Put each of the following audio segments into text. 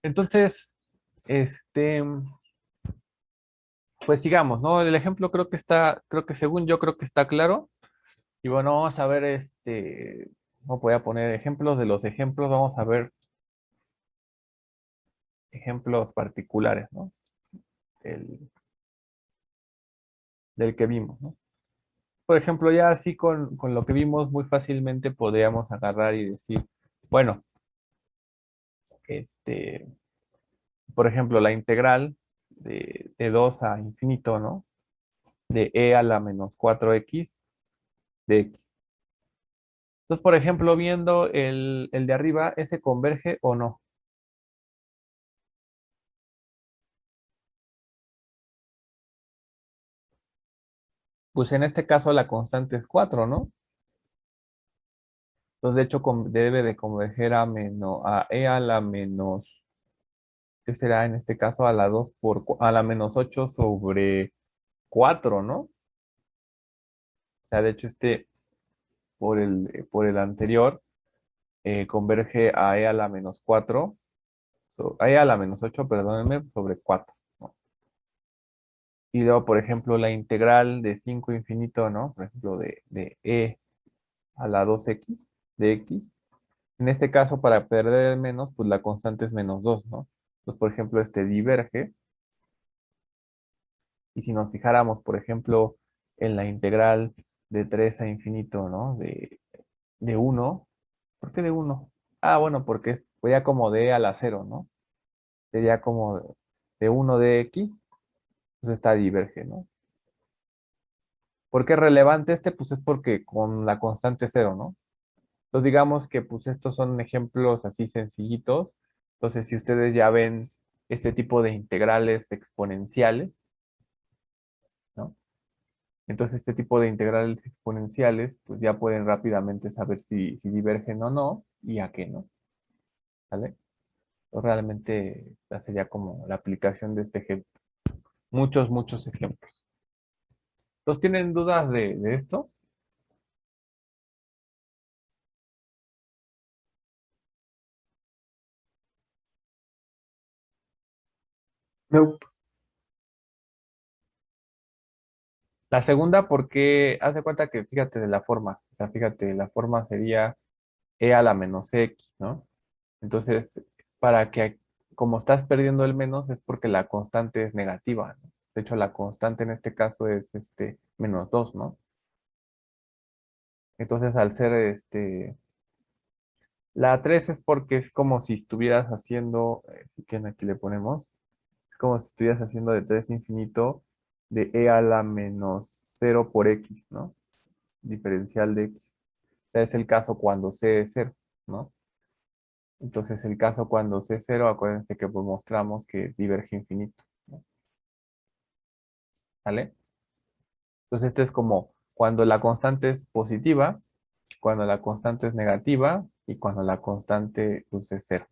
Entonces, este, pues sigamos, ¿no? El ejemplo creo que según yo creo que está claro. Y bueno, vamos a ver, no voy a poner ejemplos de los ejemplos, vamos a ver ejemplos particulares, ¿no? Del, del que vimos, ¿no? Por ejemplo, ya así con lo que vimos, muy fácilmente podríamos agarrar y decir, bueno, este, por ejemplo, la integral de 2 a infinito, ¿no? De e a la menos 4x de x. Entonces, por ejemplo, viendo el de arriba, ¿ese converge o no? Pues en este caso la constante es 4, ¿no? Entonces, de hecho, debe de converger a e a la menos, ¿qué será en este caso? A la 2 a la menos 8 sobre 4, ¿no? O sea, de hecho, por el anterior, converge a e a la menos 4, a e a la menos 8, perdónenme, sobre 4, ¿no? Y luego, por ejemplo, la integral de 5 infinito, ¿no? Por ejemplo, de e a la 2x de x. En este caso, para perder el menos, pues la constante es menos 2, ¿no? Entonces, por ejemplo, este diverge. Y si nos fijáramos, por ejemplo, en la integral de 3 a infinito, ¿no? De 1. ¿Por qué de uno? Ah, bueno, porque sería como de a la cero, ¿no? Sería como de uno de x, pues está diverge, ¿no? ¿Por qué es relevante este? Pues es porque con la constante cero, ¿no? Entonces digamos que pues estos son ejemplos así sencillitos. Entonces si ustedes ya ven este tipo de integrales exponenciales, ¿no? Entonces este tipo de integrales exponenciales pues ya pueden rápidamente saber si divergen o no y a qué no, ¿vale? Pues, realmente esta sería como la aplicación de este ejemplo. Muchos, muchos ejemplos. ¿Entonces tienen dudas de esto? Nope. La segunda, porque haz de cuenta que fíjate de la forma. O sea, fíjate, la forma sería e a la menos x, ¿no? Entonces, para que, como estás perdiendo el menos, es porque la constante es negativa, ¿no? De hecho, la constante en este caso es menos 2, ¿no? Entonces, al ser la 3 es porque es como si estuvieras haciendo, si quieren aquí le ponemos, es como si estuvieras haciendo de 3 infinito de e a la menos 0 por x, ¿no? Diferencial de x. Es el caso cuando c es 0, ¿no? Entonces, el caso cuando c es 0, acuérdense que pues mostramos que diverge infinito, ¿no? ¿Vale? Entonces, este es como cuando la constante es positiva, cuando la constante es negativa y cuando la constante pues, es 0,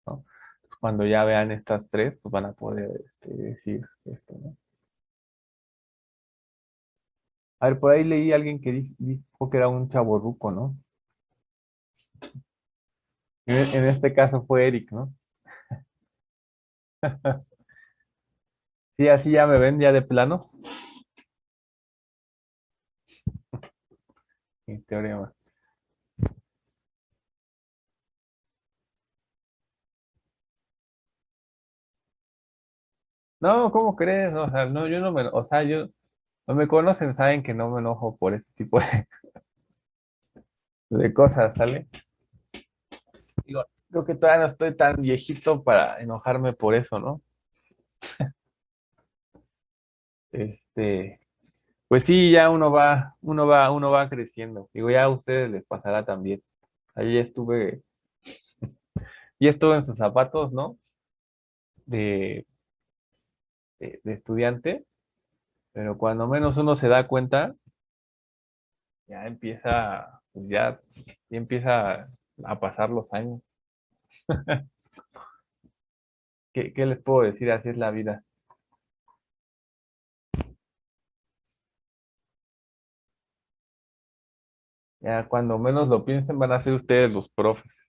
¿no? Cuando ya vean estas tres, pues van a poder decir esto, ¿no? A ver, por ahí leí a alguien que dijo que era un chavorruco, ¿no? En este caso fue Eric, ¿no? Sí, así ya me ven, ya de plano. En teoría. No, ¿cómo crees? O sea, no, yo no me, o sea, no me conocen, saben que no me enojo por ese tipo de cosas, ¿sale? Digo, creo que todavía no estoy tan viejito para enojarme por eso, ¿no? Este, pues sí, ya uno va creciendo. Digo, ya a ustedes les pasará también. Ahí ya estuve en sus zapatos, ¿no? De, de estudiante, pero cuando menos uno se da cuenta, ya empieza, pues ya empieza a pasar los años. ¿Qué les puedo decir? Así es la vida. Ya cuando menos lo piensen van a ser ustedes los profes.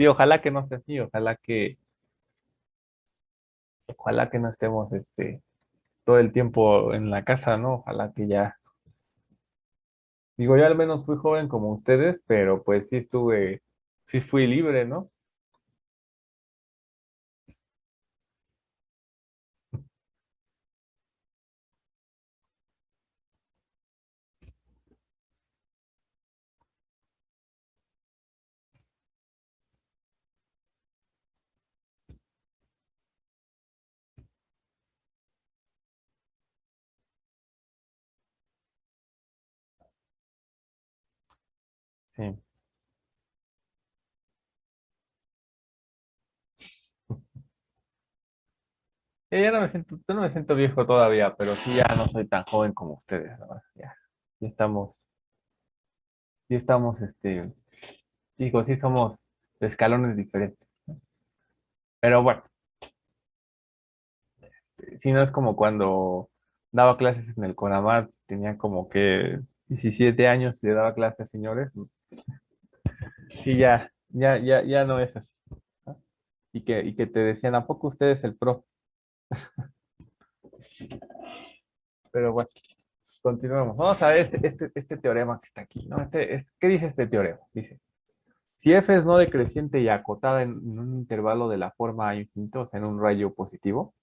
Sí, ojalá que no sea así, ojalá que no estemos todo el tiempo en la casa, ¿no? Ojalá que ya, digo, yo al menos fui joven como ustedes, pero pues sí fui libre, ¿no? Sí. Ya no me siento, yo no me siento viejo todavía, pero sí ya no soy tan joven como ustedes, ¿no? Ya estamos, ya estamos, digo, sí somos de escalones diferentes. Pero bueno, si no es como cuando daba clases en el CONAMAT, tenía como que 17 años y le daba clases a señores. Sí, ya no es así, ¿no? Y que te decían, ¿a poco usted es el pro? Pero bueno, continuemos. Vamos a ver este teorema que está aquí, ¿no? ¿Qué dice este teorema? Dice, si f es no decreciente y acotada en un intervalo de la forma a infinito, o sea, en un rayo positivo,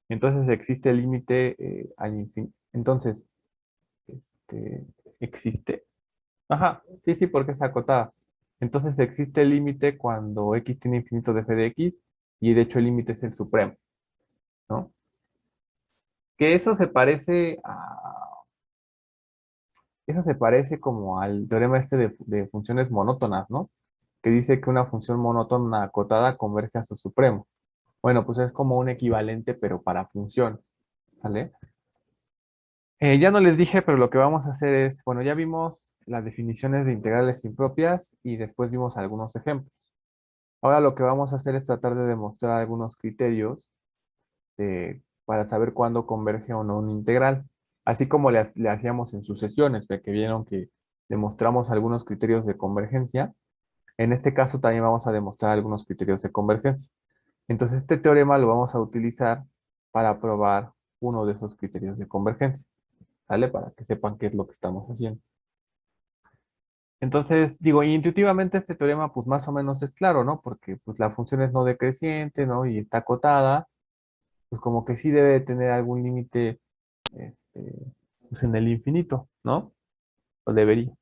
entonces existe el límite al infinito. Entonces, este, existe. Ajá, sí, sí, porque es acotada. Entonces existe el límite cuando x tiene infinito de f de x y de hecho el límite es el supremo, ¿no? Que eso se parece como al teorema de funciones monótonas, ¿no? Que dice que una función monótona acotada converge a su supremo. Bueno, pues es como un equivalente, pero para funciones, ¿vale? Ya no les dije, pero lo que vamos a hacer es, bueno, ya vimos las definiciones de integrales impropias y después vimos algunos ejemplos. Ahora lo que vamos a hacer es tratar de demostrar algunos criterios para saber cuándo converge o no un integral, así como le hacíamos en sucesiones, de que vieron que demostramos algunos criterios de convergencia. En este caso también vamos a demostrar algunos criterios de convergencia. Entonces este teorema lo vamos a utilizar para probar uno de esos criterios de convergencia, ¿vale? Para que sepan qué es lo que estamos haciendo. Entonces, digo, intuitivamente este teorema pues más o menos es claro, ¿no? Porque pues la función es no decreciente, ¿no? Y está acotada, pues como que sí debe tener algún límite, este, pues en el infinito, ¿no? O debería.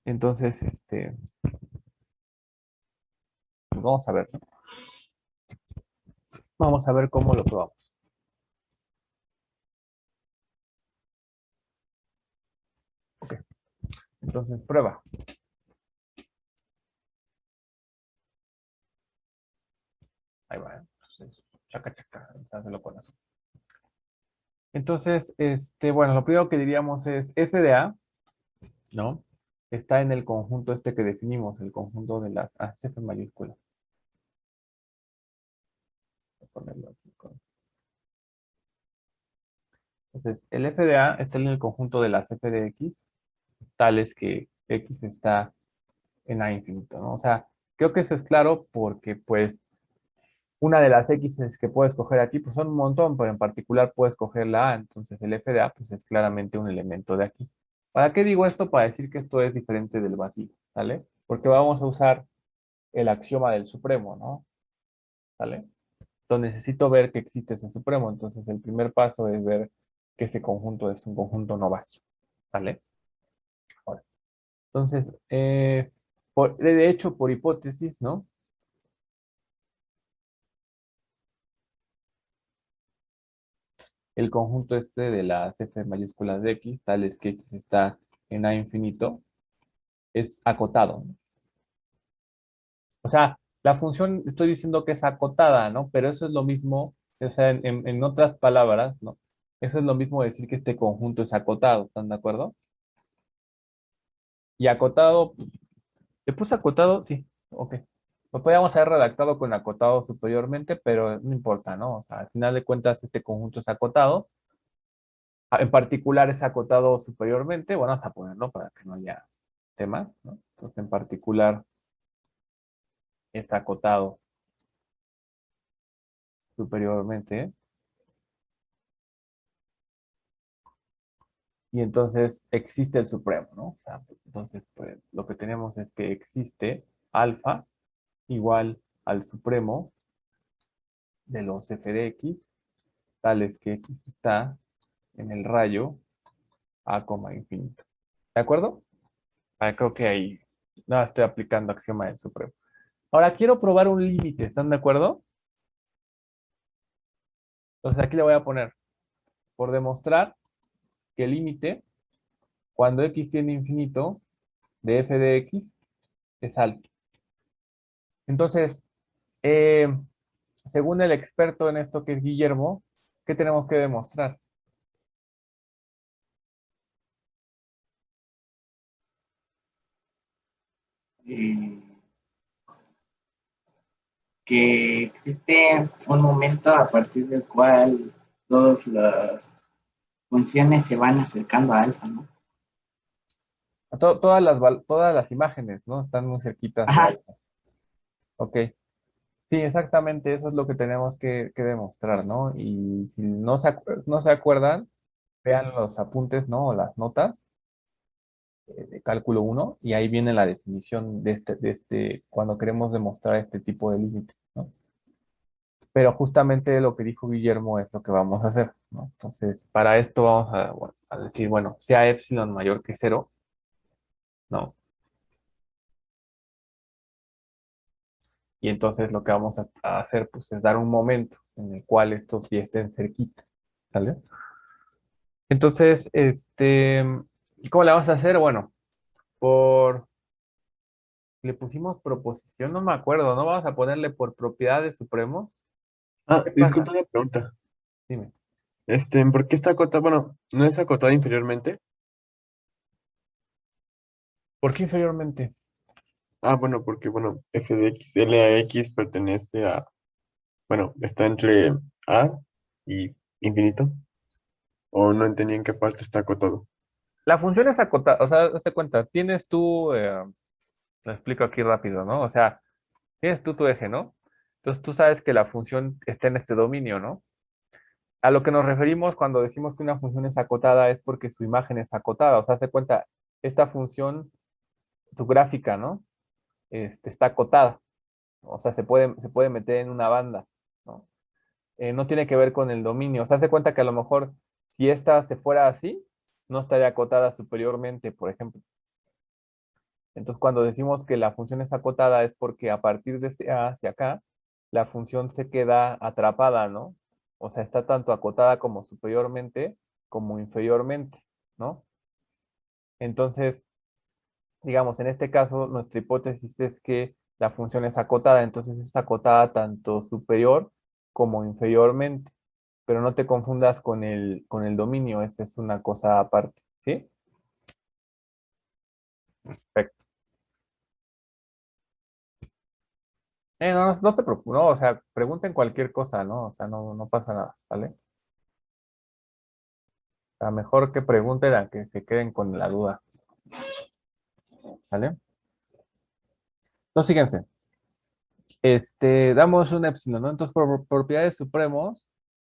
Entonces, pues vamos a ver, ¿no? Vamos a ver cómo lo probamos. Ok, entonces prueba. Ahí va, ¿eh? Entonces, chaca, chaca, hácelo con eso. Entonces, bueno, lo primero que diríamos es f de a, ¿no? Está en el conjunto que definimos, el conjunto de las f mayúsculas. Voy a ponerlo aquí Entonces, el f de a está en el conjunto de las f de x, tales que x está en a infinito, ¿no? O sea, creo que eso es claro porque, pues, una de las x que puedes coger aquí, pues son un montón, pero en particular puedes coger la a, entonces el f de a, pues es claramente un elemento de aquí. ¿Para qué digo esto? Para decir que esto es diferente del vacío, ¿vale? Porque vamos a usar el axioma del supremo, ¿no? ¿Vale? Entonces necesito ver que existe ese supremo, entonces el primer paso es ver que ese conjunto es un conjunto no vacío, ¿vale? Ahora, entonces, de hecho, por hipótesis, ¿no? El conjunto de las f mayúsculas de x, tales que x está en a infinito, es acotado, ¿no? O sea, la función, estoy diciendo que es acotada, ¿no? Pero eso es lo mismo, o sea, en otras palabras, ¿no? Eso es lo mismo decir que este conjunto es acotado, ¿están de acuerdo? Y acotado, pues, ¿le puse acotado? Sí, ok. Lo podríamos haber redactado con acotado superiormente, pero no importa, ¿no? O sea, al final de cuentas, este conjunto es acotado. En particular es acotado superiormente. Bueno, vamos a ponerlo para que no haya temas, ¿no? Entonces, en particular es acotado superiormente. Y entonces existe el supremo, ¿no? O sea, entonces, pues, lo que tenemos es que existe alfa igual al supremo de los f de x, tales que x está en el rayo a, infinito. ¿De acuerdo? Ah, creo que ahí no estoy aplicando axioma del supremo. Ahora quiero probar un límite, ¿están de acuerdo? Entonces aquí le voy a poner, por demostrar que el límite, cuando x tiende a infinito, de f de x es alto. Entonces, eh, según el experto en esto que es Guillermo, ¿qué tenemos que demostrar? eh, que existe un momento a partir del cual todas las funciones se van acercando a alfa, ¿no? Todas las imágenes, ¿no? Están muy cerquitas de Ajá, alfa. Ok. Sí, exactamente, eso es lo que tenemos que demostrar, ¿no? Y si no se acuerdan, vean los apuntes, ¿no? O las notas de cálculo uno y ahí viene la definición cuando queremos demostrar este tipo de límites, ¿no? Pero justamente lo que dijo Guillermo es lo que vamos a hacer, ¿no? Entonces, para esto vamos a, bueno, a decir, bueno, sea epsilon mayor que cero, ¿no? Y entonces lo que vamos a hacer, pues, es dar un momento en el cual estos ya estén cerquita, ¿sale? Entonces, ¿y cómo le vamos a hacer? Bueno, le pusimos proposición, no me acuerdo, ¿no? Vamos a ponerle por propiedades supremos. Ah, ¿Qué pasa? disculpa una pregunta. Dime. ¿Por qué está acotada? Bueno, ¿no es acotada inferiormente? ¿Por qué inferiormente? Ah, bueno, porque, bueno, f de x, L a x pertenece a, bueno, está entre a y infinito. O no entendí en qué parte está acotado. La función es acotada, o sea, hazte cuenta, tienes tú, lo explico aquí rápido, ¿no? O sea, tienes tú tu eje, ¿no? Entonces tú sabes que la función está en este dominio, ¿no? A lo que nos referimos cuando decimos que una función es acotada es porque su imagen es acotada. O sea, hazte cuenta, esta función, tu gráfica, ¿no? Está acotada. O sea, se puede meter en una banda, ¿no? No tiene que ver con el dominio. O sea, hace cuenta que a lo mejor si esta se fuera así, no estaría acotada superiormente, por ejemplo. Entonces, cuando decimos que la función es acotada es porque a partir de este A hacia acá, la función se queda atrapada, ¿no? O sea, está tanto acotada como superiormente como inferiormente, ¿no? Entonces, digamos, en este caso, nuestra hipótesis es que la función es acotada, entonces es acotada tanto superior como inferiormente, pero no te confundas con el dominio, esa es una cosa aparte, ¿sí? Perfecto. No se preocupen, no, o sea, pregunten cualquier cosa, ¿no? O sea, no pasa nada, ¿vale? O sea, mejor que pregunten a que se queden con la duda, ¿vale? Entonces, fíjense, damos un epsilon, ¿no? Entonces, por propiedades supremos,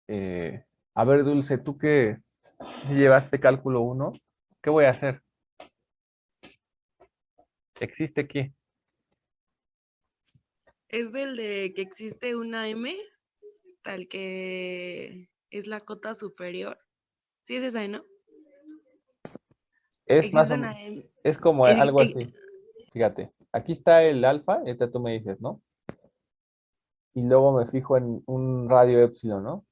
eh, a ver, Dulce, tú que llevaste cálculo uno, ¿qué voy a hacer? ¿Existe aquí? Es el de que existe una M, tal que es la cota superior. Sí, es esa, ¿no? Es más Existe o una menos, M. es como ex- algo ex- así. Fíjate, aquí está el alfa, este tú me dices, ¿no? Y luego me fijo en un radio epsilon, ¿no?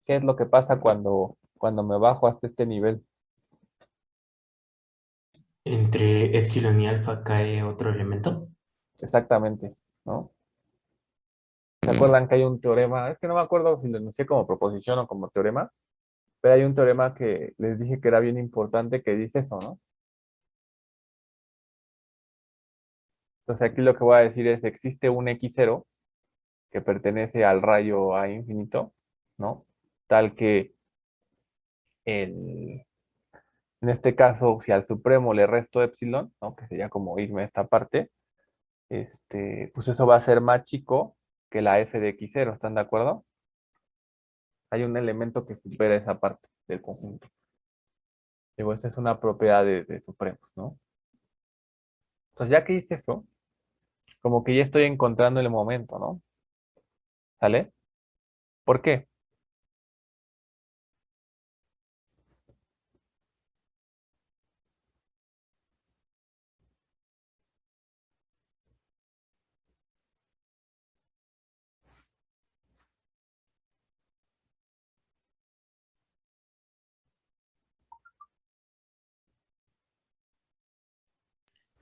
¿Qué es lo que pasa cuando me bajo hasta este nivel? Entre epsilon y alfa cae otro elemento. Exactamente, ¿no? ¿Se acuerdan que hay un teorema? Es que no me acuerdo si lo enuncié como proposición o como teorema, pero hay un teorema que les dije que era bien importante que dice eso, ¿no? Entonces aquí lo que voy a decir es, existe un x0 que pertenece al rayo a infinito, ¿no? Tal que en este caso, si al supremo le resto epsilon, ¿no? Que sería como irme a esta parte, pues eso va a ser más chico que la f de x0, ¿están de acuerdo? Hay un elemento que supera esa parte del conjunto. Digo, esa es una propiedad de supremos, ¿no? Entonces, ya que hice eso, como que ya estoy encontrando el momento, ¿no? ¿Sale? ¿Por qué?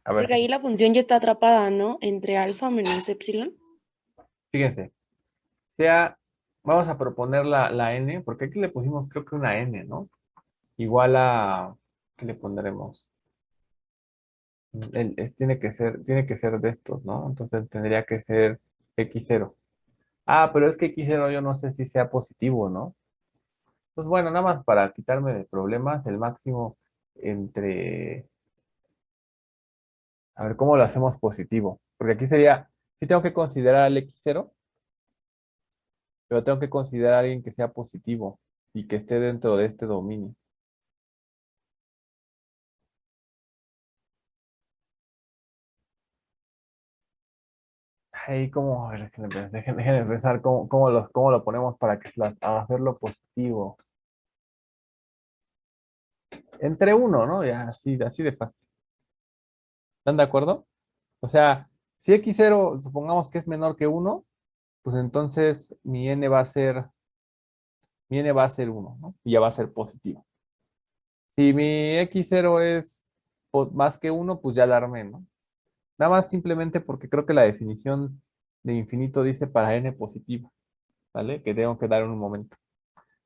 A ver, Porque ahí la función ya está atrapada, ¿no? Entre alfa menos epsilon. fíjense. Vamos a proponer la n, porque aquí le pusimos creo que una n, ¿no? Igual a, ¿qué le pondremos? Tiene que ser de estos, ¿no? Entonces tendría que ser x0. Ah, pero es que x0 yo no sé si sea positivo, ¿no? Pues bueno, nada más para quitarme de problemas, el máximo entre... A ver, ¿cómo lo hacemos positivo? Porque aquí sería, sí tengo que considerar al x0, pero tengo que considerar a alguien que sea positivo y que esté dentro de este dominio. Ahí como, a ver, déjenme pensar cómo lo ponemos para hacerlo positivo. Entre uno, ¿no? Ya, así de fácil. ¿Están de acuerdo? O sea, si x0 supongamos que es menor que uno, pues entonces mi n va a ser uno, ¿no? Y ya va a ser positivo. Si mi x0 es más que uno, pues ya la armé, ¿no? Nada más simplemente porque creo que la definición de infinito dice para n positiva, ¿vale? Que tengo que dar en un momento.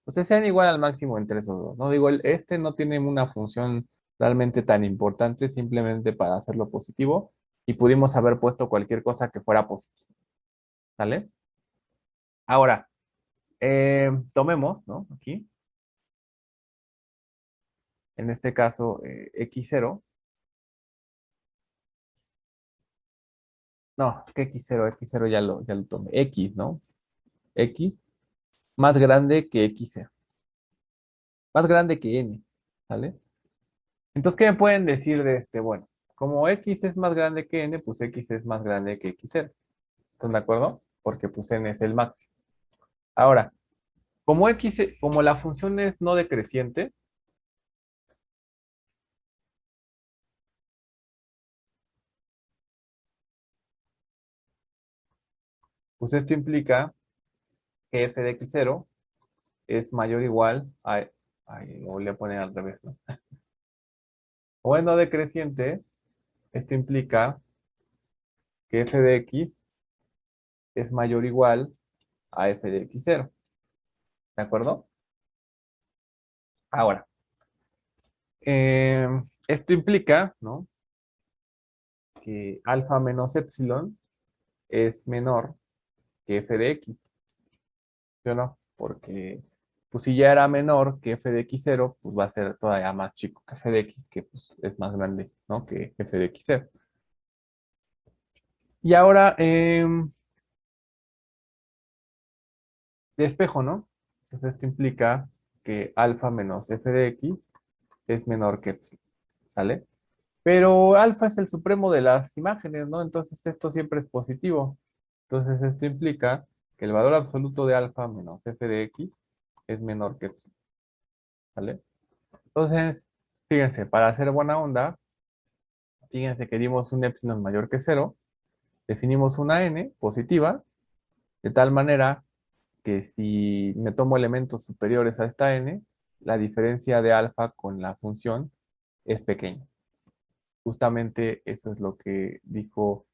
O sea, sean igual al máximo entre esos dos, ¿no? Digo, este no tiene una función realmente tan importante, simplemente para hacerlo positivo, y pudimos haber puesto cualquier cosa que fuera positivo, ¿vale? Ahora, tomemos, ¿no? Aquí, en este caso, x0. No, que x0 ya lo tomé. X, ¿no? X más grande que x0, más grande que n, ¿vale? Entonces, ¿qué me pueden decir de este? Bueno, como x es más grande que n, pues x es más grande que x0. ¿Están de acuerdo? Porque pues n es el máximo. Ahora, como la función es no decreciente, pues esto implica que f de x0 es mayor o igual a... Ay, lo voy a poner al revés, ¿no? Como es no decreciente, esto implica que f de x es mayor o igual a f de x0. ¿De acuerdo? Ahora, esto implica, ¿no? Que alfa menos epsilon es menor que f de x, ¿sí o no? Porque, pues si ya era menor que f de x0, pues va a ser todavía más chico que f de x, que pues, es más grande, ¿no? Que f de x0. Y ahora, despejo, ¿no? Entonces esto implica que alfa menos f de x es menor que epsilon, ¿vale? Pero alfa es el supremo de las imágenes, ¿no? Entonces esto siempre es positivo. Entonces esto implica que el valor absoluto de alfa menos f de x es menor que epsilon, ¿vale? Entonces, fíjense, para hacer buena onda, fíjense que dimos un epsilon mayor que cero, definimos una n positiva, de tal manera que si me tomo elementos superiores a esta n, la diferencia de alfa con la función es pequeña. Justamente eso es lo que dijo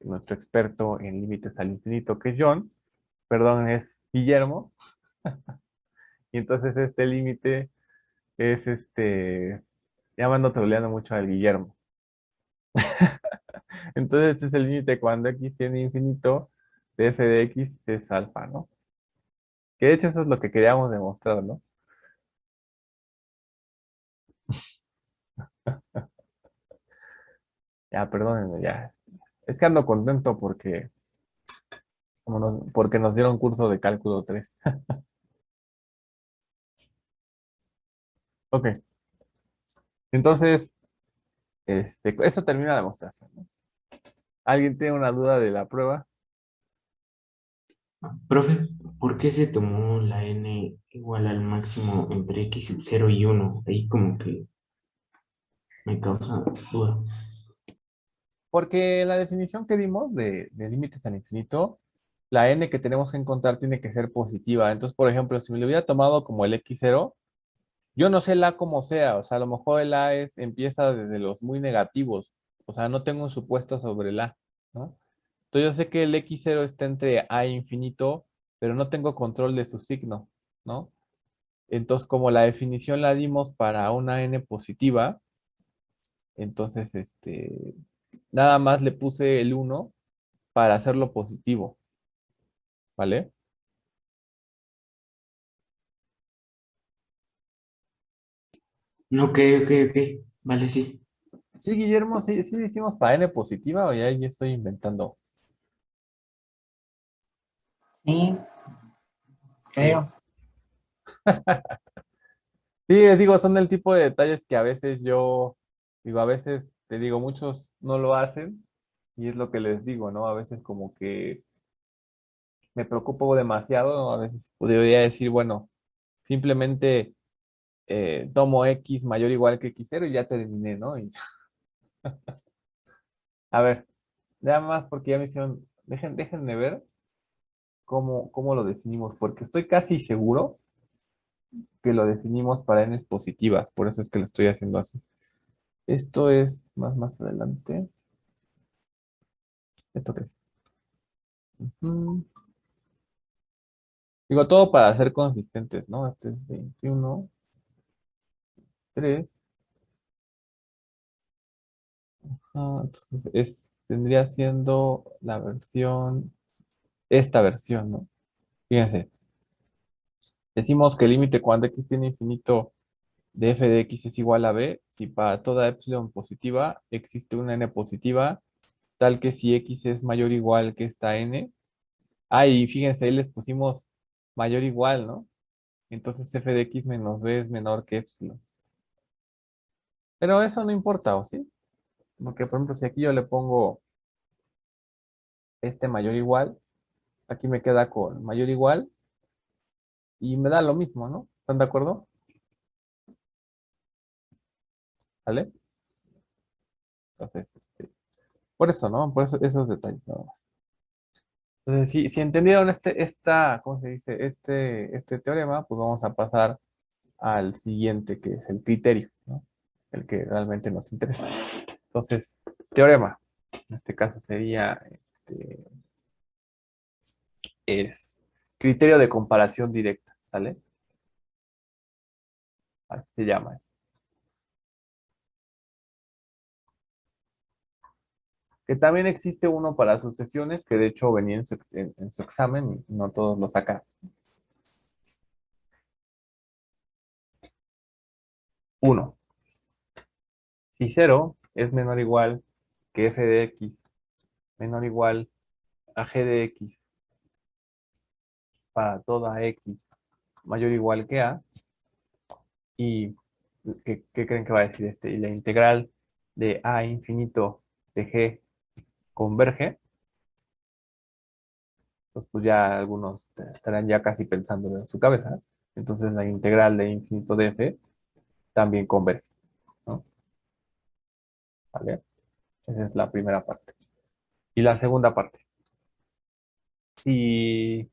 nuestro experto en límites al infinito, que es John, perdón, es Guillermo, y entonces este límite es ya me ando troleando mucho al Guillermo. Entonces este es el límite cuando x tiene infinito de f de x es alfa, ¿no? Que de hecho eso es lo que queríamos demostrar, ¿no? Ya, perdónenme, ya. Es que ando contento porque, porque nos dieron curso de cálculo 3. Ok, entonces, eso termina la demostración, ¿no? ¿Alguien tiene una duda de la prueba? Profe, ¿por qué se tomó la n igual al máximo entre x sub 0 y 1? Ahí como que me causa duda. Porque la definición que dimos de límites al infinito, la n que tenemos que encontrar tiene que ser positiva. Entonces, por ejemplo, si me lo hubiera tomado como el x0, yo no sé el A como sea, o sea, a lo mejor el A empieza desde los muy negativos, o sea, no tengo un supuesto sobre el A, ¿no? Entonces yo sé que el x0 está entre A e infinito, pero no tengo control de su signo, ¿no? Entonces, como la definición la dimos para una n positiva, entonces, nada más le puse el 1 para hacerlo positivo, ¿vale? Ok, ok, ok. Vale, sí. Sí, Guillermo, sí, sí hicimos para n positiva o ya estoy inventando. Sí, Sí. creo. Sí, digo, son el tipo de detalles que a veces yo, digo, a veces te digo, muchos no lo hacen y es lo que les digo, ¿no? A veces como que me preocupo demasiado, ¿no? A veces podría decir, bueno, simplemente tomo x mayor o igual que x0 y ya terminé, ¿no? Y, a ver, nada más porque ya me hicieron, déjenme ver cómo lo definimos, porque estoy casi seguro que lo definimos para n's positivas, por eso es que lo estoy haciendo así. Esto es más adelante. ¿Esto qué es? Mm, Digo, todo para ser consistentes, ¿no? Este es 21, 3. Entonces tendría siendo la versión, esta versión, ¿no? Fíjense, decimos que el límite cuando x tiene infinito de f de x es igual a b, si para toda epsilon positiva existe una n positiva, tal que si x es mayor o igual que esta n. Ah, y fíjense, ahí les pusimos mayor o igual, ¿no? Entonces f de x menos b es menor que epsilon. Pero eso no importa, ¿o sí? Porque, por ejemplo, si aquí yo le pongo este mayor o igual, aquí me queda con mayor o igual y me da lo mismo, ¿no? ¿Están de acuerdo? ¿Vale? Entonces, por eso, ¿no? Por eso esos detalles nada más. Entonces, si entendieron ¿cómo se dice? Este teorema, pues vamos a pasar al siguiente, que es el criterio, ¿no? El que realmente nos interesa. Entonces, teorema. En este caso sería, es criterio de comparación directa, ¿vale? Así se llama. Que también existe uno para sucesiones, que de hecho venía en su examen y no todos lo sacan. Uno, si cero es menor o igual que f de x menor o igual a g de x para toda x mayor o igual que a, y ¿qué creen que va a decir este? Y la integral de a infinito de g converge, pues ya algunos estarán ya casi pensando en su cabeza. Entonces la integral de infinito de f también converge, ¿no? ¿Vale? Esa es la primera parte. Y la segunda parte, si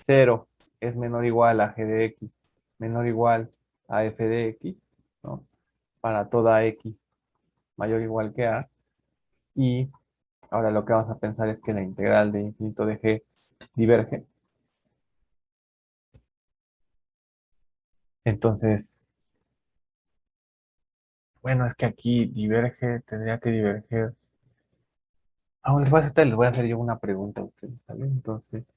cero es menor o igual a g de x, menor o igual a f de x, ¿no? Para toda x mayor o igual que a, y ahora lo que vamos a pensar es que la integral de infinito de g diverge. Entonces, bueno, es que aquí diverge, tendría que diverger. Ah, les voy a hacer yo una pregunta a ustedes, ¿vale? Entonces,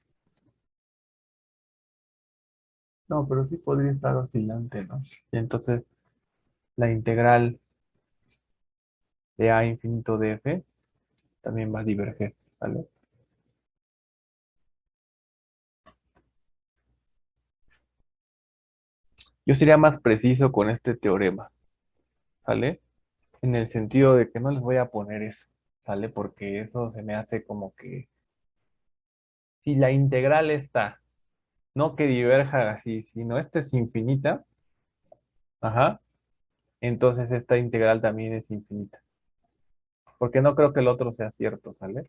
no, pero sí podría estar oscilante, ¿no? Y entonces, la integral de a infinito de f también va a diverger, ¿vale? Yo sería más preciso con este teorema, ¿vale? En el sentido de que no les voy a poner eso, ¿vale? Porque eso se me hace como que si la integral está, no que diverja así, sino esta es infinita, ajá, entonces esta integral también es infinita. Porque no creo que el otro sea cierto, ¿sale?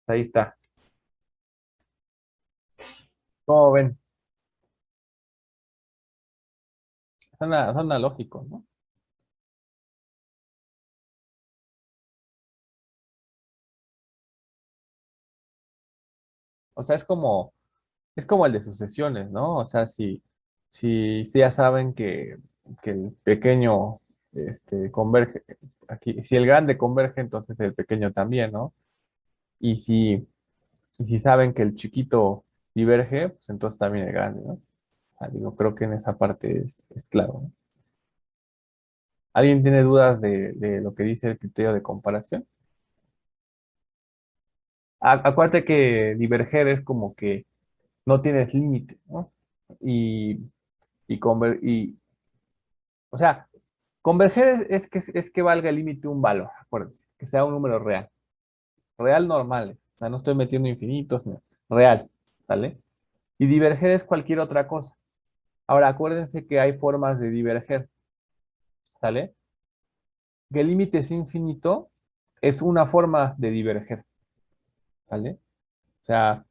Ahí está. ¿Cómo ven? Suena lógico, ¿no? O sea, es como el de sucesiones, ¿no? O sea, si ya saben que el pequeño converge, aquí, si el grande converge, entonces el pequeño también, ¿no? Y si saben que el chiquito diverge, pues entonces también el grande, ¿no? O sea, digo, creo que en esa parte es claro, ¿no? ¿Alguien tiene dudas de lo que dice el criterio de comparación? Acuérdate que diverger es como que no tienes límite, ¿no? Y, o sea, converger es que valga el límite un valor, acuérdense, que sea un número real. Real normal, o sea, no estoy metiendo infinitos, no, real, ¿vale? Y diverger es cualquier otra cosa. Ahora, acuérdense que hay formas de diverger, ¿sale? Que el límite es infinito es una forma de diverger, ¿sale? O sea,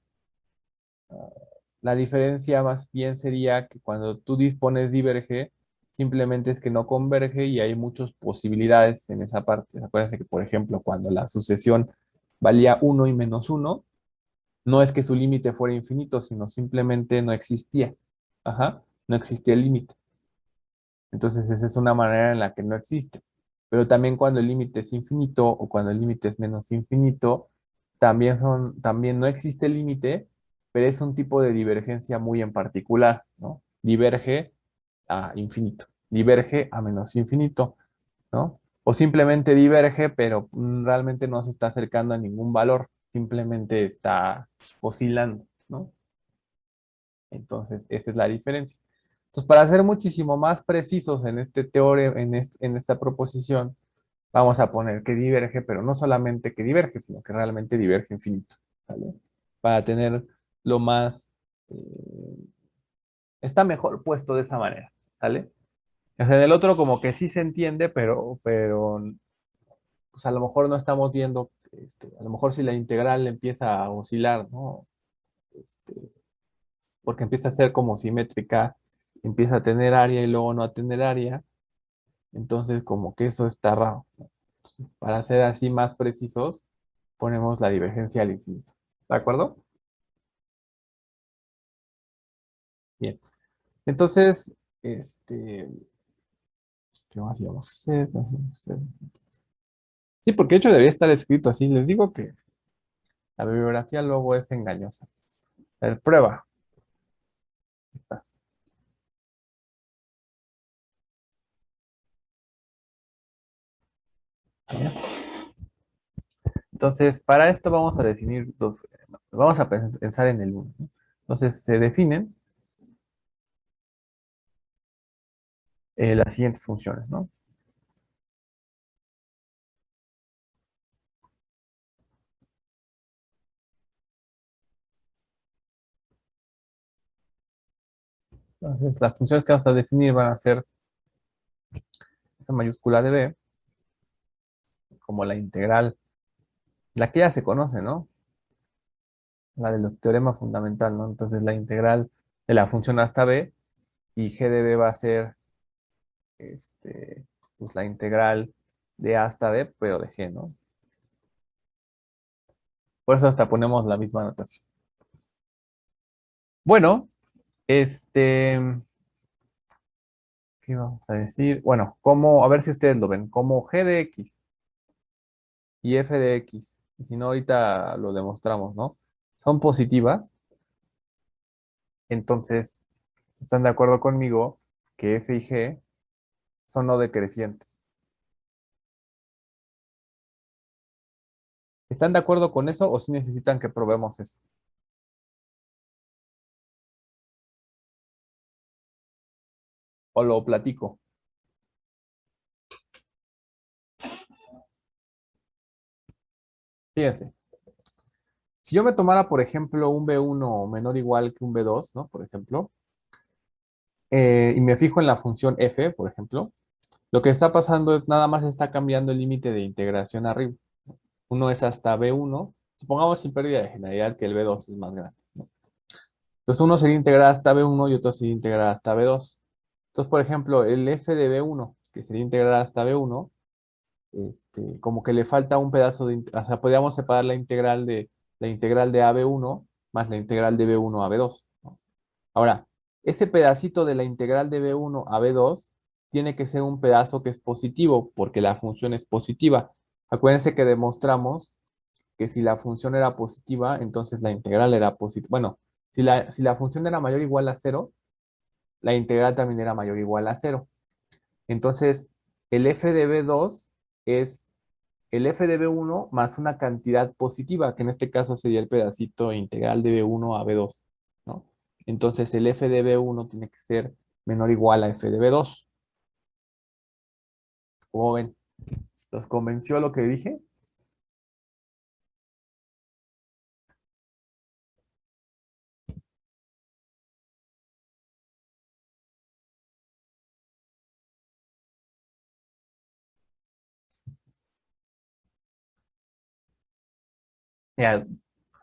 la diferencia más bien sería que cuando tú dispones diverge, simplemente es que no converge y hay muchas posibilidades en esa parte. Acuérdense que, por ejemplo, cuando la sucesión valía uno y menos uno, no es que su límite fuera infinito, sino simplemente no existía. Ajá, no existía el límite. Entonces, esa es una manera en la que no existe. Pero también cuando el límite es infinito o cuando el límite es menos infinito, también no existe límite, pero es un tipo de divergencia muy en particular, ¿no? Diverge a infinito, diverge a menos infinito, ¿no? O simplemente diverge, pero realmente no se está acercando a ningún valor, simplemente está oscilando, ¿no? Entonces, esa es la diferencia. Entonces, para ser muchísimo más precisos en este teorema, en esta proposición, vamos a poner que diverge, pero no solamente que diverge, sino que realmente diverge infinito, ¿vale? Para tener lo más, está mejor puesto de esa manera, ¿vale? O sea, en el otro como que sí se entiende, pero pues a lo mejor no estamos viendo, a lo mejor si la integral empieza a oscilar, ¿no? Este, porque empieza a ser como simétrica, empieza a tener área y luego no a tener área, entonces como que eso está raro, ¿no? Entonces, para ser así más precisos, ponemos la divergencia al infinito. ¿De acuerdo? Bien. Entonces, ¿qué más íbamos a hacer? ¿Qué más íbamos a hacer? Sí, porque de hecho debería estar escrito así. Les digo que la bibliografía luego es engañosa. A ver, prueba. Está. Entonces, para esto vamos a definir vamos a pensar en el uno, ¿no? Entonces, se definen las siguientes funciones, ¿no? Entonces, las funciones que vamos a definir van a ser esta mayúscula de b, como la integral, la que ya se conoce, ¿no? La de los teoremas fundamental, ¿no? Entonces, la integral de la función hasta b y g de b va a ser pues, la integral de a hasta b, pero de g, ¿no? Por eso hasta ponemos la misma notación. Bueno, ¿qué vamos a decir? Bueno, a ver si ustedes lo ven, como g de x y f de x, y si no, ahorita lo demostramos, ¿no? Son positivas, entonces, ¿están de acuerdo conmigo que f y g son no decrecientes? ¿Están de acuerdo con eso o si necesitan que probemos eso? ¿O lo platico? Fíjense. Si yo me tomara, por ejemplo, un B1 menor o igual que un B2, ¿no? Por ejemplo, y me fijo en la función f, por ejemplo, lo que está pasando es nada más está cambiando el límite de integración arriba. Uno es hasta B1, supongamos sin pérdida de generalidad que el B2 es más grande, ¿no? Entonces uno sería integrar hasta B1 y otro sería integrar hasta B2. Entonces, por ejemplo, el f de B1, que sería integrar hasta B1, como que le falta un pedazo o sea, podríamos separar la integral de a B1 más la integral de B1 a B2, ¿no? Ahora, ese pedacito de la integral de B1 a B2 tiene que ser un pedazo que es positivo, porque la función es positiva. Acuérdense que demostramos que si la función era positiva, entonces la integral era positiva. Bueno, si la función era mayor o igual a cero, la integral también era mayor o igual a cero. Entonces, el f de B2 es el f de B1 más una cantidad positiva, que en este caso sería el pedacito integral de B1 a B2, ¿no? Entonces, el f de B1 tiene que ser menor o igual a f de B2. ¿Cómo ven? ¿Los convenció lo que dije? Mira,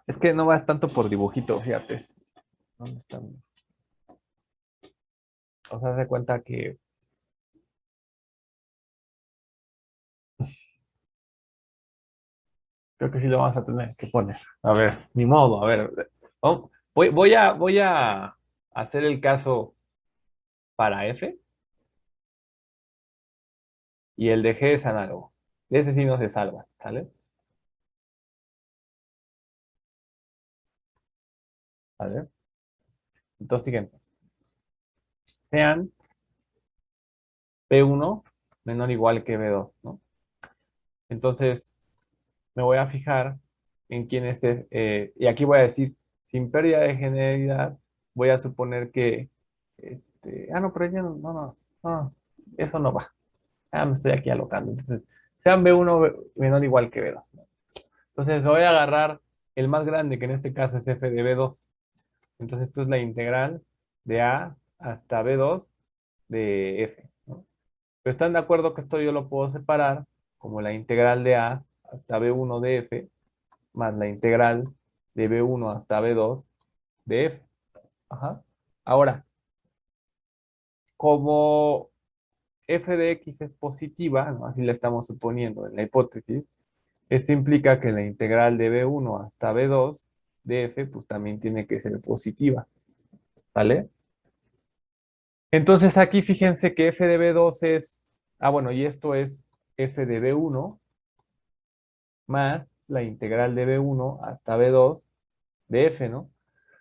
es que no vas tanto por dibujito, fíjate. ¿Dónde están? O sea, se cuenta que creo que sí lo vamos a tener que poner. A ver, ni modo, a ver. Voy a hacer el caso para F y el de G es análogo. Ese sí no se salva, ¿sale? ¿Vale? Entonces, fíjense, sean P1 menor o igual que B2, ¿no? Entonces, me voy a fijar en quién es, y aquí voy a decir, sin pérdida de generalidad, voy a suponer que, no, pero ya no, eso no va. Me estoy aquí alocando. Entonces, sean B1 menor o igual que B2, ¿no? Entonces, me voy a agarrar el más grande, que en este caso es f de B2. Entonces, esto es la integral de A hasta B2 de f, ¿no? Pero están de acuerdo que esto yo lo puedo separar como la integral de A hasta B1 de f más la integral de B1 hasta B2 de f. Ajá. Ahora, como f de x es positiva, ¿no? Así la estamos suponiendo en la hipótesis, esto implica que la integral de B1 hasta B2 de f, pues también tiene que ser positiva, ¿vale? Entonces aquí fíjense que f de B2 es, bueno, y esto es f de B1 más la integral de B1 hasta B2 de f, ¿no?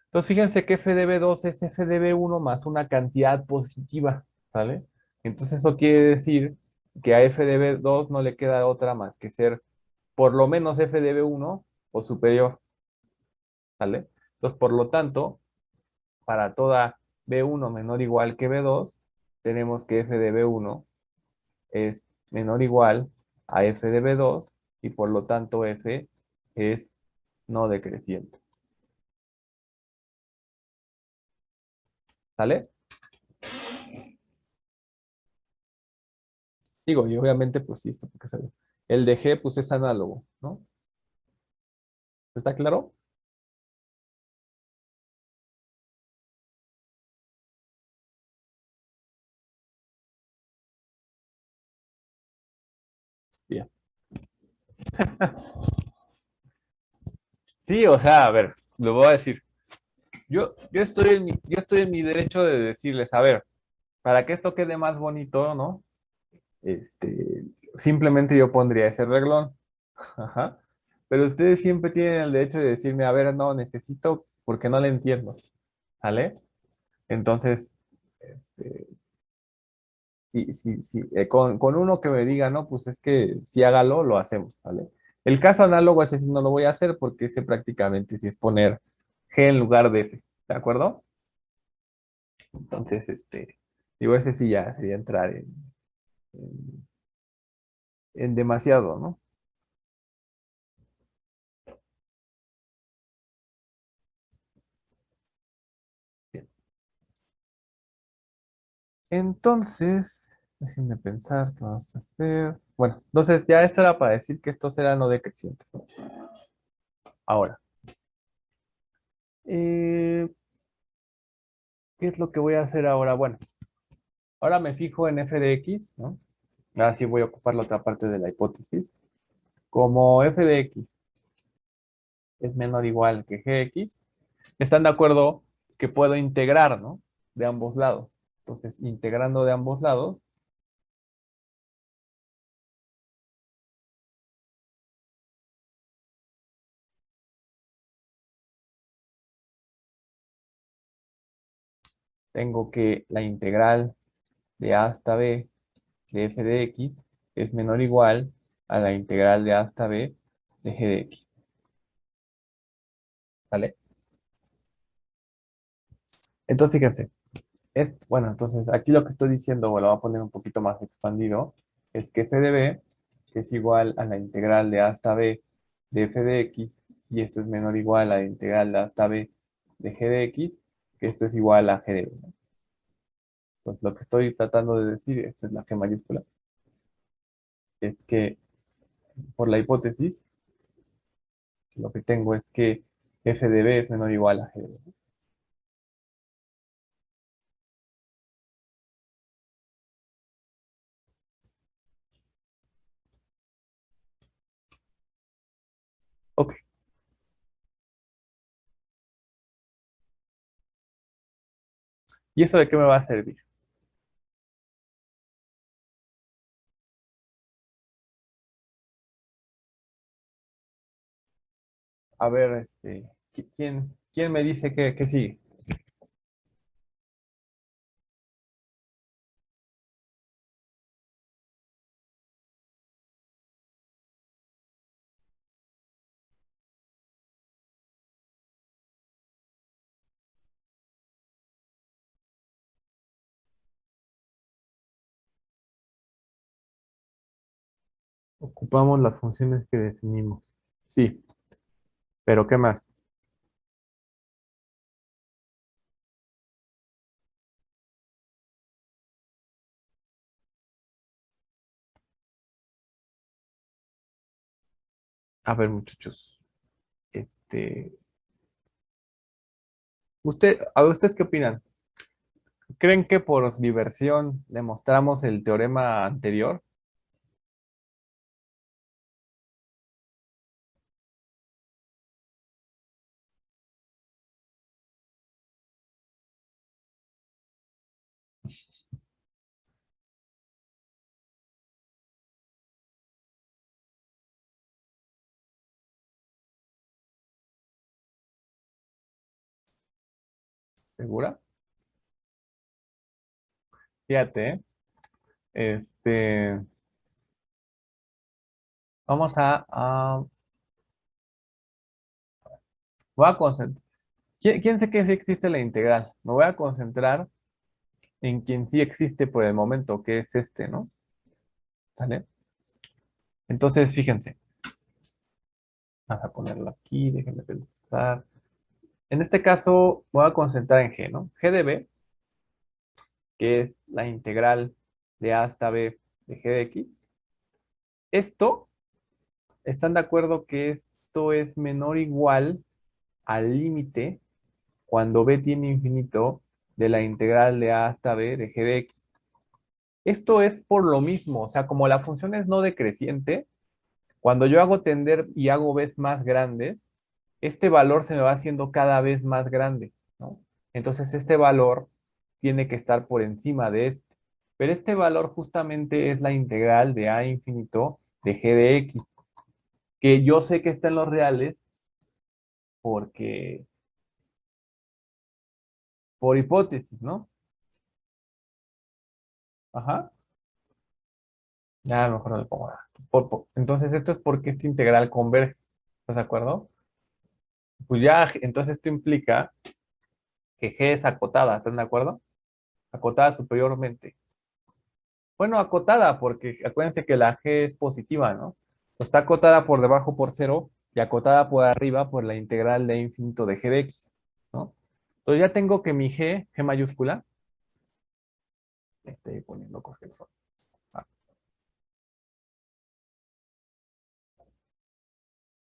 Entonces fíjense que f de B2 es f de B1 más una cantidad positiva, ¿vale? Entonces eso quiere decir que a f de B2 no le queda otra más que ser por lo menos f de B1 o superior, ¿vale? Entonces, por lo tanto, para toda B1 menor o igual que B2, tenemos que f de B1 es menor o igual a f de B2 y por lo tanto f es no decreciente. ¿Sale? Digo, y obviamente, pues sí, esto porque sale. El de G, pues es análogo, ¿no? ¿Está claro? Bien. Sí, o sea, a ver, lo voy a decir. Yo estoy en mi derecho de decirles, a ver, para que esto quede más bonito, ¿no? Simplemente yo pondría ese reglón. Ajá. Pero ustedes siempre tienen el derecho de decirme, a ver, no, necesito, porque no le entiendo. ¿Vale? Entonces, este, con uno que me diga, no, pues es que si hágalo, lo hacemos, ¿vale? El caso análogo ese sí no lo voy a hacer porque ese prácticamente sí es poner G en lugar de F, ¿de acuerdo? Entonces, digo, ese sí ya sería entrar en, en demasiado, ¿no? Bien. Entonces, déjenme pensar qué vamos a hacer. Bueno, entonces ya esto era para decir que estos eran no decrecientes, ¿no? Ahora, eh, ¿qué es lo que voy a hacer ahora? Bueno, ahora me fijo en f de x, ¿no? Ahora sí voy a ocupar la otra parte de la hipótesis. Como f de x es menor o igual que gx, están de acuerdo que puedo integrar, ¿no? De ambos lados. Entonces, integrando de ambos lados, tengo que la integral de a hasta b de f de x es menor o igual a la integral de a hasta b de g de x. ¿Vale? Entonces, fíjense. Bueno, entonces aquí lo que estoy diciendo, o lo voy a poner un poquito más expandido, es que f de b es igual a la integral de a hasta b de f de x, y esto es menor o igual a la integral de a hasta b de g de x, que esto es igual a g de b, ¿no? Entonces lo que estoy tratando de decir, esta es la G mayúscula, es que por la hipótesis, lo que tengo es que f de b es menor o igual a g de b, ¿no? Ok, ¿y eso de qué me va a servir? A ver, ¿quién me dice que sigue? Ocupamos las funciones que definimos. Sí, pero ¿qué más? A ver, muchachos, este, a ver, ¿ustedes qué opinan? ¿Creen que por diversión demostramos el teorema anterior? ¿Segura? Fíjate, vamos voy a concentrar. ¿Quién sé que sí existe la integral? Me voy a concentrar en quien sí existe por el momento, que es este, ¿no? ¿Sale? Entonces, fíjense, vamos a ponerlo aquí, déjenme pensar. En este caso, voy a concentrar en G, ¿no? G de B, que es la integral de A hasta B de G de X. Esto, ¿están de acuerdo que esto es menor o igual al límite cuando B tiene infinito de la integral de A hasta B de G de X? Esto es por lo mismo, o sea, como la función es no decreciente, cuando yo hago tender y hago B's más grandes, este valor se me va haciendo cada vez más grande, ¿no? Entonces este valor tiene que estar por encima de este. Pero este valor justamente es la integral de a infinito de g de x, que yo sé que está en los reales porque, por hipótesis, ¿no? Ajá. Ya, mejor no le pongo nada. Entonces, esto es porque esta integral converge. ¿Estás de acuerdo? Pues ya, entonces esto implica que G es acotada. ¿Están de acuerdo? Acotada superiormente. Bueno, acotada, porque acuérdense que la G es positiva, ¿no? Está acotada por debajo por cero y acotada por arriba por la integral de infinito de G de X, ¿no? Entonces ya tengo que mi G mayúscula, estoy poniendo cosas que no son. Ah,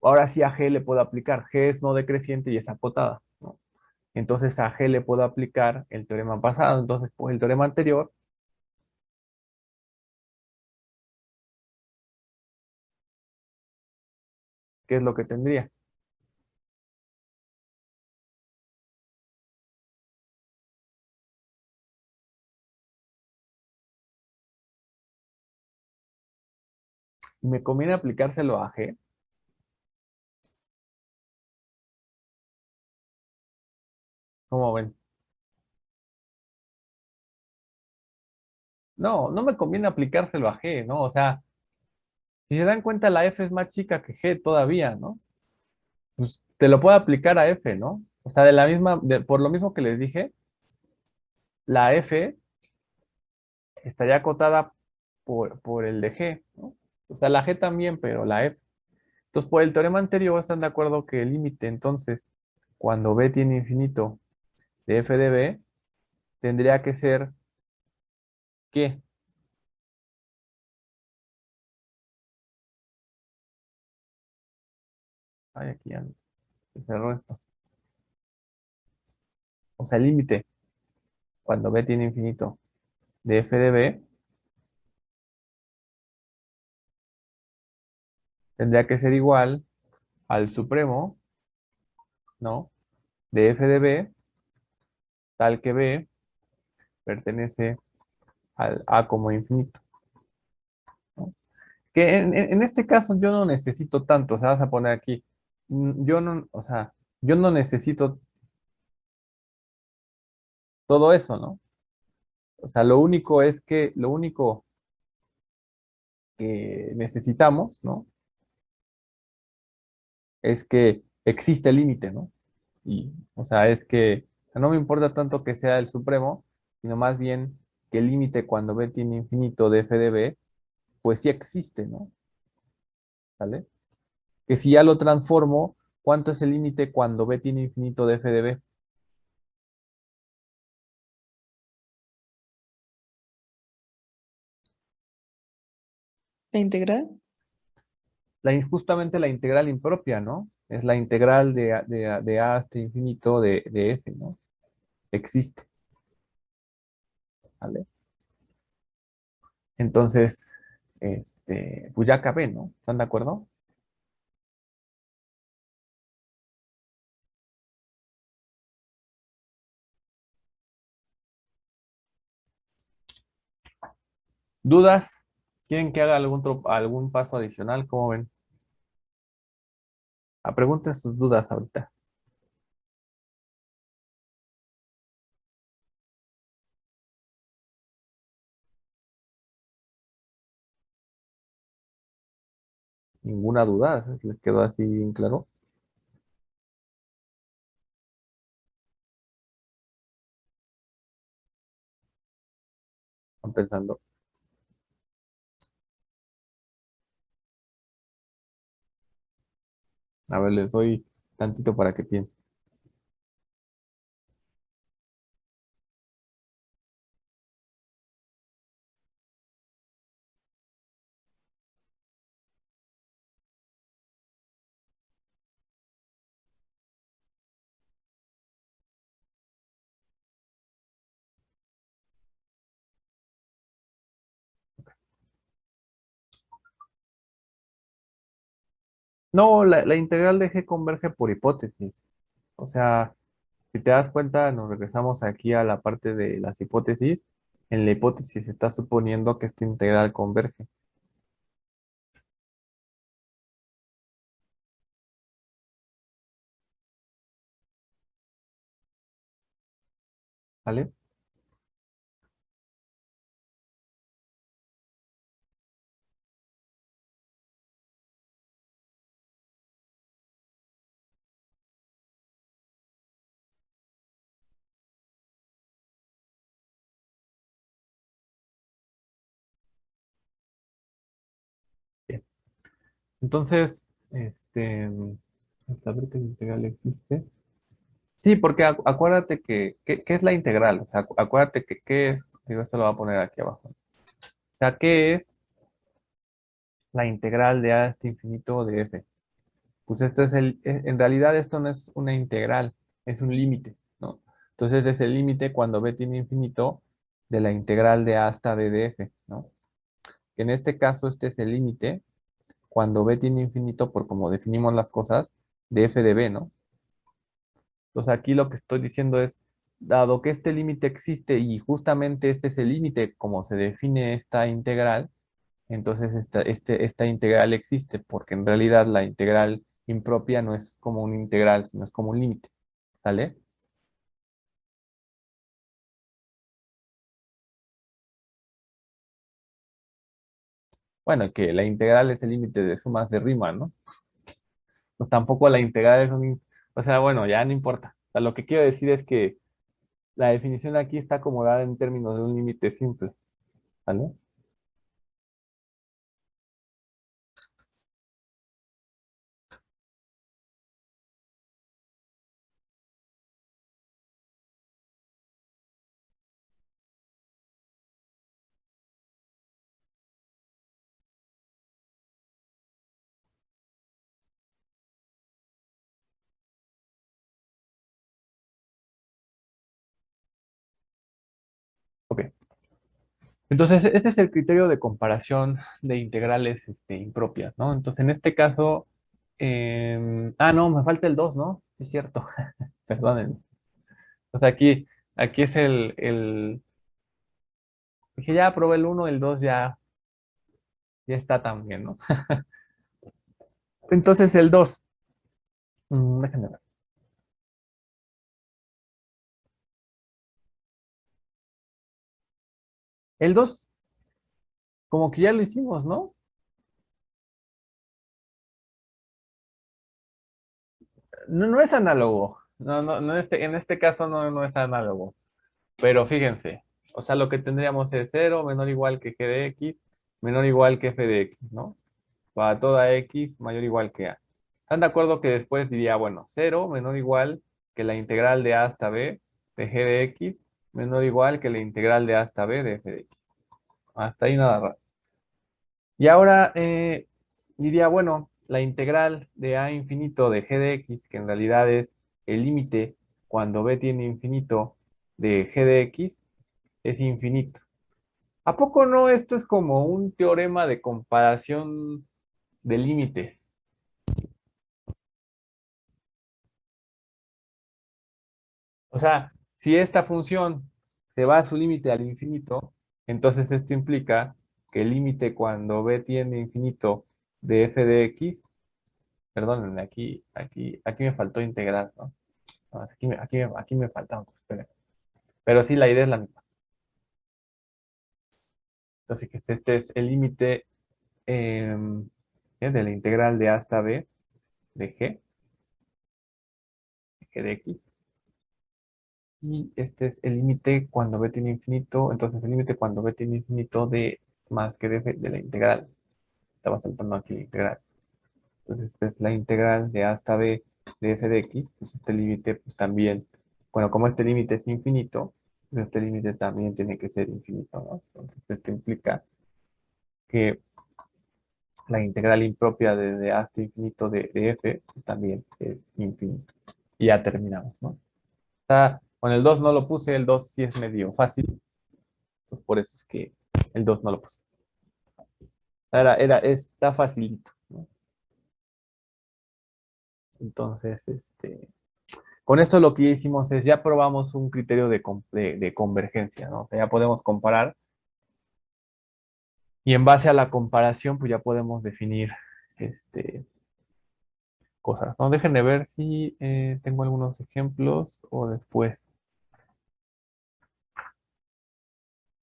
ahora sí a G le puedo aplicar. G es no decreciente y es acotada, ¿no? Entonces a G le puedo aplicar el teorema pasado. Entonces, pues el teorema anterior, ¿qué es lo que tendría? ¿Me conviene aplicárselo a G? ¿Cómo ven? No, no me conviene aplicárselo a G, ¿no? O sea, si se dan cuenta, la F es más chica que G todavía, ¿no? Pues te lo puedo aplicar a F, ¿no? O sea, por lo mismo que les dije, la F estaría acotada por el de G, ¿no? O sea, la G también, pero la F. Entonces, por el teorema anterior, están de acuerdo que el límite, entonces, cuando B tiene infinito de F de B, tendría que ser, ¿qué? Ay, aquí ya se cerró esto. O sea, el límite, cuando B tiene infinito de F de B, tendría que ser igual al supremo, ¿no? De F de B, tal que B pertenece al A como infinito, ¿no? Que en este caso yo no necesito tanto, o sea, vas a poner aquí, yo no, o sea, yo no necesito todo eso, ¿no? O sea, lo único que necesitamos, ¿no? Es que existe el límite, ¿no? Y, o sea, es que no me importa tanto que sea el supremo, sino más bien que el límite cuando B tiene infinito de F de B, pues sí existe, ¿no? ¿Vale? Que si ya lo transformo, ¿cuánto es el límite cuando B tiene infinito de F de B? ¿La integral? Justamente la integral impropia, ¿no? Es la integral de A hasta infinito de F, ¿no? Existe, ¿vale? Entonces, pues ya acabé, ¿no? ¿Están de acuerdo? ¿Dudas? ¿Quieren que haga algún paso adicional? ¿Cómo ven? Pregunten sus dudas ahorita. Ninguna duda, ¿se les quedó así bien claro? Están pensando. A ver, les doy tantito para que piensen. No, la integral de G converge por hipótesis. O sea, si te das cuenta, nos regresamos aquí a la parte de las hipótesis. En la hipótesis se está suponiendo que esta integral converge, ¿vale? Entonces, saber que la integral existe. Sí, porque acuérdate ¿qué es la integral? O sea, acuérdate que ¿qué es? Digo, esto lo voy a poner aquí abajo. O sea, ¿qué es la integral de a hasta infinito de f? Pues esto es en realidad esto no es una integral, es un límite, ¿no? Entonces es el límite cuando b tiene infinito de la integral de a hasta b de f, ¿no? En este caso, este es el límite cuando b tiene infinito, por como definimos las cosas, de f de b, ¿no? Entonces aquí lo que estoy diciendo es, dado que este límite existe y justamente este es el límite como se define esta integral, entonces esta integral existe, porque en realidad la integral impropia no es como una integral, sino es como un límite, ¿sale? Bueno, que la integral es el límite de sumas de Riemann, ¿no? Pues tampoco la integral es un... O sea, bueno, ya no importa. O sea, lo que quiero decir es que la definición aquí está acomodada en términos de un límite simple, ¿vale? Ok. Entonces, este es el criterio de comparación de integrales impropias, ¿no? Entonces, en este caso, no, me falta el 2, ¿no? Sí, es cierto. Perdonen. O sea, aquí es dije, ya probé el uno, el 2 ya está también, ¿no? Entonces, el 2, déjenme ver. El 2, como que ya lo hicimos, ¿no? No, no es análogo. No, no, no, en este caso no es análogo. Pero fíjense, o sea, lo que tendríamos es cero menor o igual que g de x, menor o igual que f de x, ¿no? Para toda x mayor o igual que a. ¿Están de acuerdo que después diría, bueno, cero menor o igual que la integral de a hasta b de g de x, menor o igual que la integral de a hasta b de f de x? Hasta ahí nada raro. Y ahora diría, bueno, la integral de a infinito de g de x, que en realidad es el límite cuando b tiene infinito de g de x, es infinito. ¿A poco no esto es como un teorema de comparación de límites? O sea, si esta función se va a su límite al infinito, entonces esto implica que el límite cuando b tiende a infinito de f de x, perdónenme, aquí me faltó integral, ¿no? No, aquí me falta otro, esperen. Pero sí, la idea es la misma. Entonces, que este es el límite de la integral de a hasta b de g de x. Y este es el límite cuando b tiene infinito. Entonces el límite cuando b tiene infinito de más que de la integral. Estaba saltando aquí la integral. Entonces esta es la integral de a hasta b de f de x. Pues este límite pues también, bueno, como este límite es infinito, pues este límite también tiene que ser infinito, ¿no? Entonces esto implica que la integral impropia de a hasta infinito de f pues, también es infinito. Y ya terminamos, ¿no? Con el 2 no lo puse, el 2 sí es medio fácil. Pues por eso es que el 2 no lo puse. Está facilito, ¿no? Entonces, con esto lo que ya hicimos es, ya probamos un criterio de convergencia, ¿no? O sea, ya podemos comparar y en base a la comparación, pues ya podemos definir cosas, ¿no? Déjenme ver si tengo algunos ejemplos o después.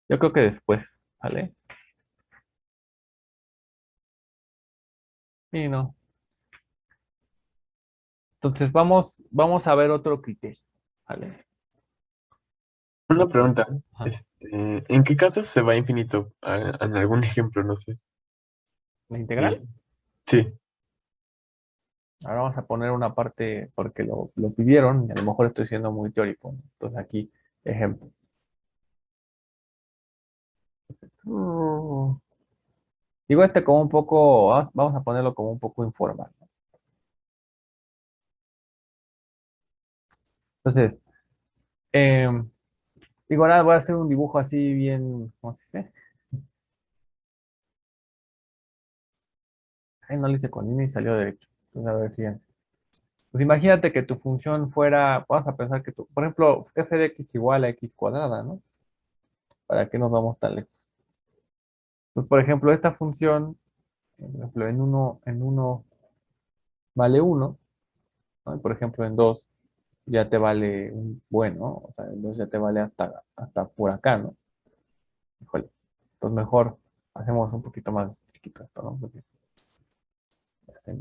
Yo creo que después, ¿vale? Y no. Entonces vamos a ver otro criterio, ¿vale? Una pregunta, Ajá. ¿en qué casos se va a infinito? En algún ejemplo, no sé. ¿La Y- integral? sí, Ahora vamos a poner una parte porque lo pidieron y a lo mejor estoy siendo muy teórico, ¿no? Entonces aquí, ejemplo. Digo este como un poco, vamos a ponerlo como un poco informal, ¿no? Entonces, digo, ahora voy a hacer un dibujo así bien, ¿cómo se dice? Ay, no lo hice con línea y salió derecho. Entonces, a ver, fíjense. Pues imagínate que tu función fuera, vamos a pensar que por ejemplo, f de x igual a x cuadrada, ¿no? ¿Para qué nos vamos tan lejos? Pues, por ejemplo, esta función, por ejemplo, en uno vale uno, ¿no? Y por ejemplo, en 2 ya te vale un bueno, o sea, en 2 ya te vale hasta por acá, ¿no? Híjole. Entonces mejor hacemos un poquito más chiquito esto, ¿no? Porque ya se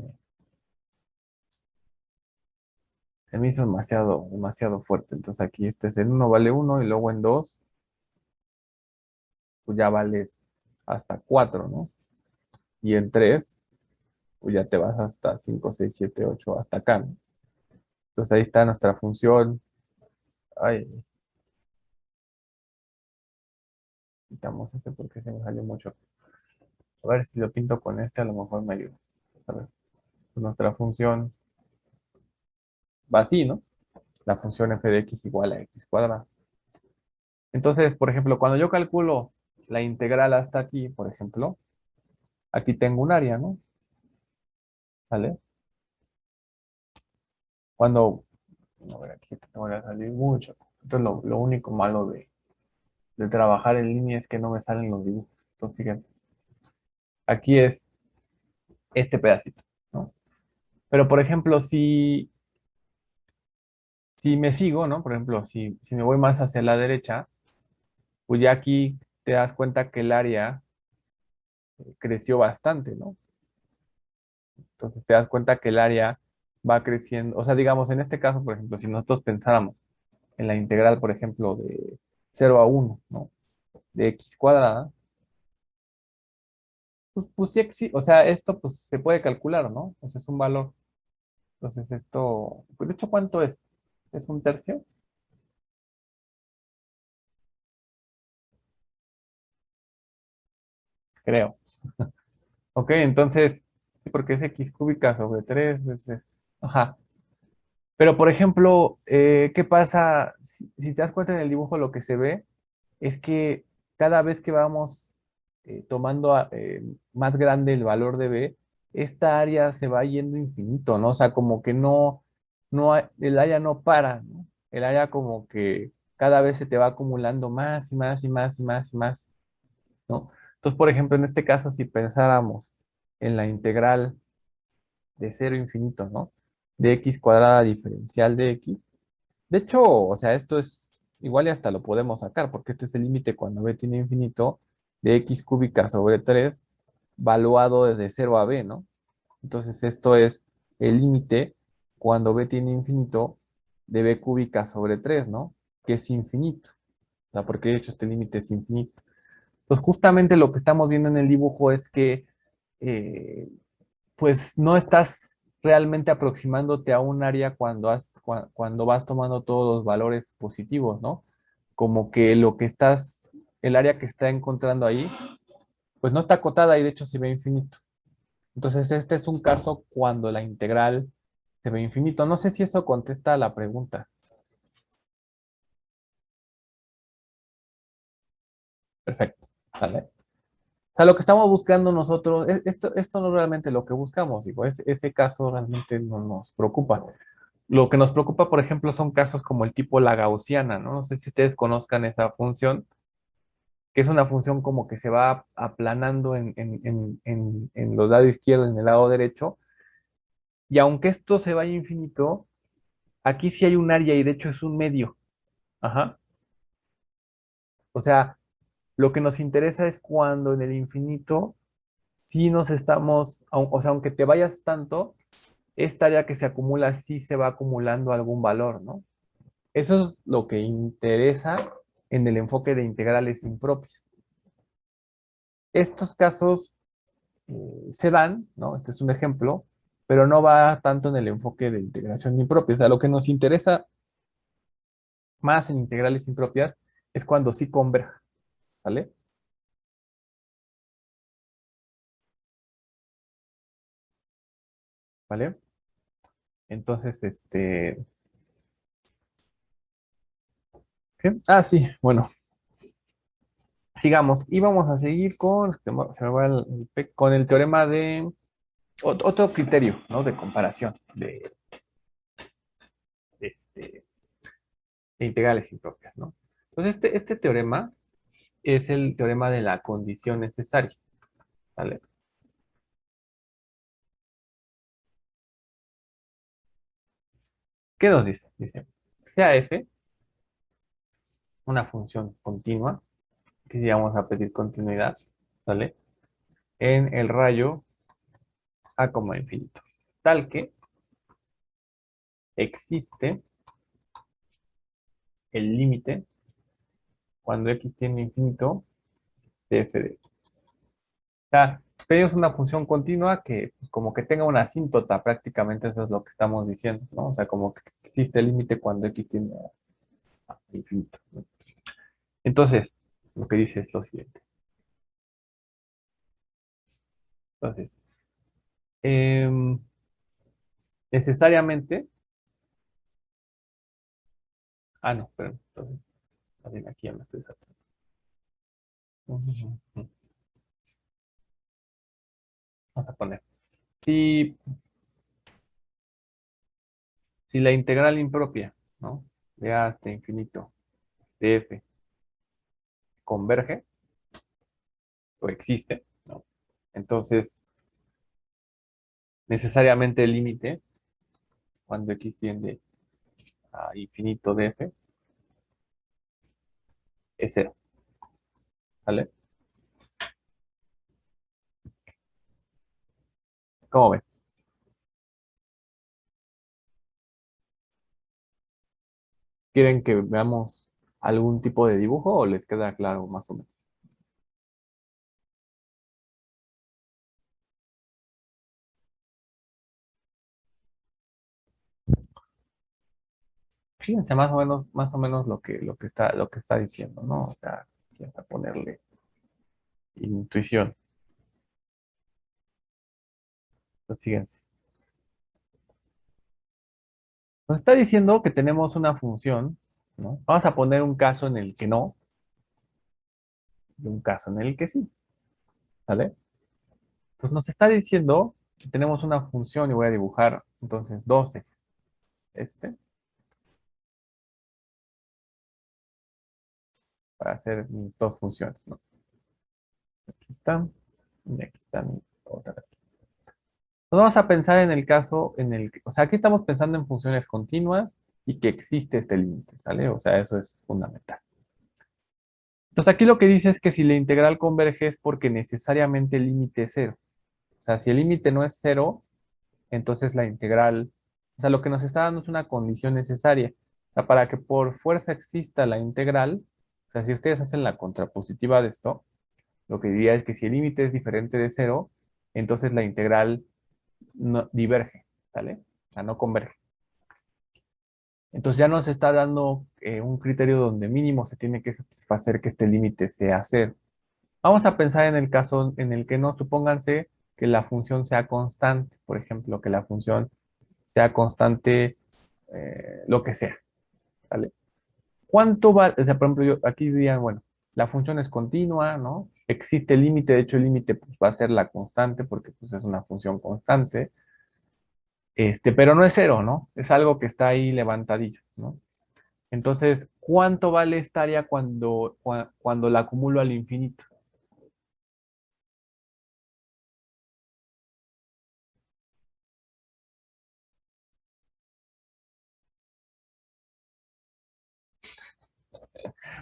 me hizo demasiado, demasiado fuerte. Entonces aquí este es en uno vale uno y luego en 2 pues ya vales hasta 4, ¿no? Y en 3 pues ya te vas hasta 5, 6, 7, 8, hasta acá, ¿no? Entonces ahí está nuestra función. Ay, quitamos este porque se me salió mucho. A ver si lo pinto con este, a lo mejor me ayuda. A ver, pues nuestra función va así, ¿no? La función f de x igual a x cuadrada. Entonces, por ejemplo, cuando yo calculo la integral hasta aquí, por ejemplo, aquí tengo un área, ¿no? ¿Vale? Cuando, a ver, aquí te voy a salir mucho. Entonces, lo único malo de trabajar en línea es que no me salen los dibujos. Entonces, fíjense, aquí es este pedacito, ¿no? Pero, por ejemplo, si me sigo, ¿no? Por ejemplo, si me voy más hacia la derecha, pues ya aquí te das cuenta que el área creció bastante, ¿no? Entonces te das cuenta que el área va creciendo. O sea, digamos, en este caso, por ejemplo, si nosotros pensáramos en la integral, por ejemplo, de 0 a 1, ¿no? De x cuadrada, pues sí existe, o sea, esto pues se puede calcular, ¿no? O sea, es un valor. Entonces esto, pues de hecho, ¿cuánto es? ¿Es un tercio? Creo. Ok, entonces, sí, porque es x cúbica sobre 3. Ajá. Pero, por ejemplo, ¿qué pasa? Si te das cuenta en el dibujo, lo que se ve es que cada vez que vamos tomando más grande el valor de b, esta área se va yendo infinito, ¿no? O sea, como que el área no para, ¿no? El área como que cada vez se te va acumulando más y más y más y más y más, ¿no? Entonces, por ejemplo, en este caso, si pensáramos en la integral de 0 a infinito, ¿no? De x cuadrada diferencial de x. De hecho, o sea, esto es igual y hasta lo podemos sacar, porque este es el límite cuando b tiene infinito de x cúbica sobre 3, valuado desde 0 a b, ¿no? Entonces, esto es el límite cuando b tiene infinito de b cúbica sobre 3, ¿no? Que es infinito. O sea, porque de hecho este límite es infinito. Entonces, justamente lo que estamos viendo en el dibujo es que eh, pues no estás realmente aproximándote a un área cuando vas tomando todos los valores positivos, ¿no? Como que el área que está encontrando ahí, pues no está acotada y de hecho se ve infinito. Entonces, este es un caso cuando la integral se ve infinito. No sé si eso contesta a la pregunta. Perfecto. ¿Vale? O sea, lo que estamos buscando nosotros, esto no es realmente lo que buscamos, digo, ese caso realmente no nos preocupa. Lo que nos preocupa, por ejemplo, son casos como el tipo la gaussiana, ¿no? No sé si ustedes conozcan esa función, que es una función como que se va aplanando en los lados izquierdo y en el lado derecho, y aunque esto se vaya infinito, aquí sí hay un área y de hecho es un medio. Ajá. O sea, lo que nos interesa es cuando en el infinito sí nos estamos, o sea, aunque te vayas tanto, esta área que se acumula sí se va acumulando algún valor, ¿no? Eso es lo que interesa en el enfoque de integrales impropias. Estos casos se dan, ¿no? Este es un ejemplo, pero no va tanto en el enfoque de integración impropia. O sea, lo que nos interesa más en integrales impropias es cuando sí converja, ¿vale? ¿Vale? Entonces, ¿qué? Ah, sí, bueno, sigamos. Y vamos a seguir con, se me va con el teorema de otro criterio, ¿no? De comparación de, este, de integrales impropias, ¿no? Entonces, este teorema es el teorema de la condición necesaria, ¿vale? ¿Qué nos dice? Dice, sea f una función continua, que si vamos a pedir continuidad, ¿vale? En el rayo a como infinito, tal que existe el límite cuando x tiende a infinito de f de x. O sea, pedimos una función continua que pues, como que tenga una asíntota, prácticamente eso es lo que estamos diciendo, ¿no? O sea, como que existe el límite cuando x tiende a infinito, ¿no? Entonces, lo que dice es lo siguiente. Entonces, necesariamente, no, pero entonces, más bien aquí ya me estoy saltando. Vamos a poner, si, si la integral impropia, ¿no? De a hasta infinito de f converge o existe, ¿no? Entonces, necesariamente el límite cuando x tiende a infinito de f es cero, ¿vale? ¿Cómo ven? ¿Quieren que veamos algún tipo de dibujo o les queda claro más o menos? Fíjense más o menos lo que está diciendo, ¿no? O sea, vamos a ponerle intuición. Pues fíjense. Nos está diciendo que tenemos una función, ¿no? Vamos a poner un caso en el que no y un caso en el que sí, ¿vale? Entonces nos está diciendo que tenemos una función y voy a dibujar entonces 12. Para hacer mis dos funciones, ¿no? Aquí está, y aquí está mi otra. Nos vamos a pensar en el caso en el que, o sea, aquí estamos pensando en funciones continuas y que existe este límite, ¿sale? O sea, eso es fundamental. Entonces aquí lo que dice es que si la integral converge es porque necesariamente el límite es cero. O sea, si el límite no es cero, entonces la integral, o sea, lo que nos está dando es una condición necesaria. O sea, para que por fuerza exista la integral, o sea, si ustedes hacen la contrapositiva de esto, lo que diría es que si el límite es diferente de cero, entonces la integral no, diverge, ¿vale? O sea, no converge. Entonces ya nos está dando un criterio donde mínimo se tiene que satisfacer que este límite sea cero. Vamos a pensar en el caso en el que no, supónganse que la función sea constante, por ejemplo, que la función sea constante, lo que sea, ¿vale? ¿Cuánto va? O sea, por ejemplo, yo aquí dirían, bueno, la función es continua, ¿no? Existe el límite, de hecho el límite pues, va a ser la constante porque pues, es una función constante, pero no es cero, ¿no? Es algo que está ahí levantadillo, ¿no? Entonces, ¿cuánto vale esta área cuando la acumulo al infinito?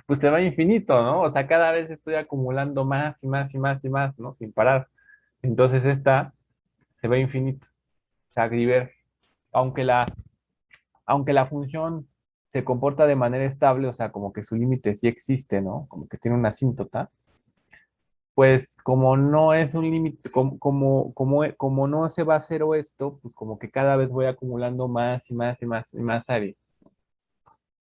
Pues se va a infinito, ¿no? O sea, cada vez estoy acumulando más y más y más y más, ¿no? Sin parar. Entonces esta se va a infinito, o sea, diverge. Aunque la, aunque la función se comporta de manera estable, o sea, como que su límite sí existe, ¿no? Como que tiene una asíntota, pues como no es un límite, como no se va a cero esto, pues como que cada vez voy acumulando más y más y más y más áreas.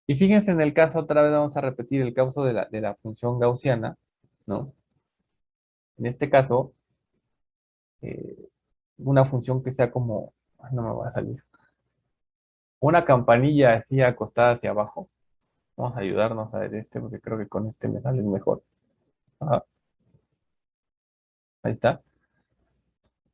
Y fíjense en el caso, otra vez vamos a repetir el caso de la función gaussiana, ¿no? En este caso, eh, una función que sea como, ay, no me va a salir, una campanilla así acostada hacia abajo. Vamos a ayudarnos a ver este, porque creo que con este me sale mejor. Ajá, ahí está.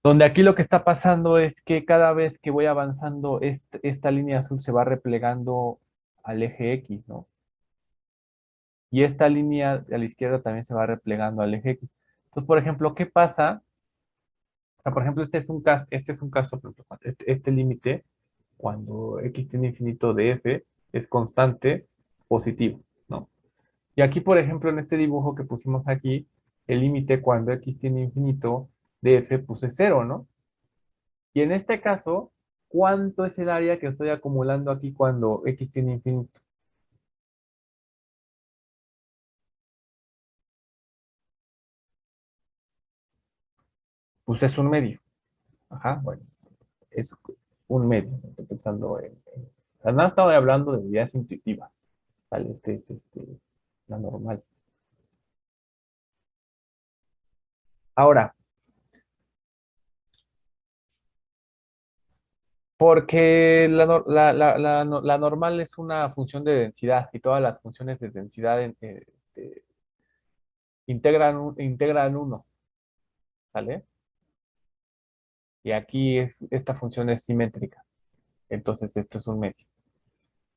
Donde aquí lo que está pasando es que cada vez que voy avanzando, esta línea azul se va replegando al eje X, ¿no? Y esta línea a la izquierda también se va replegando al eje X. Entonces, por ejemplo, ¿qué pasa? O sea, por ejemplo, este es un caso, por ejemplo, este límite, cuando X tiene infinito de F, es constante positivo, ¿no? Y aquí, por ejemplo, en este dibujo que pusimos aquí, el límite cuando X tiene infinito de F, puse cero, ¿no? Y en este caso, ¿cuánto es el área que estoy acumulando aquí cuando X tiene infinito? Pues es un medio. Ajá, bueno, es un medio. Estoy pensando o sea, nada, estaba hablando de ideas intuitivas. ¿Vale? Este es la normal. Ahora, porque la normal es una función de densidad y todas las funciones de densidad integran uno, ¿vale? Y aquí esta función es simétrica, entonces esto es un medio,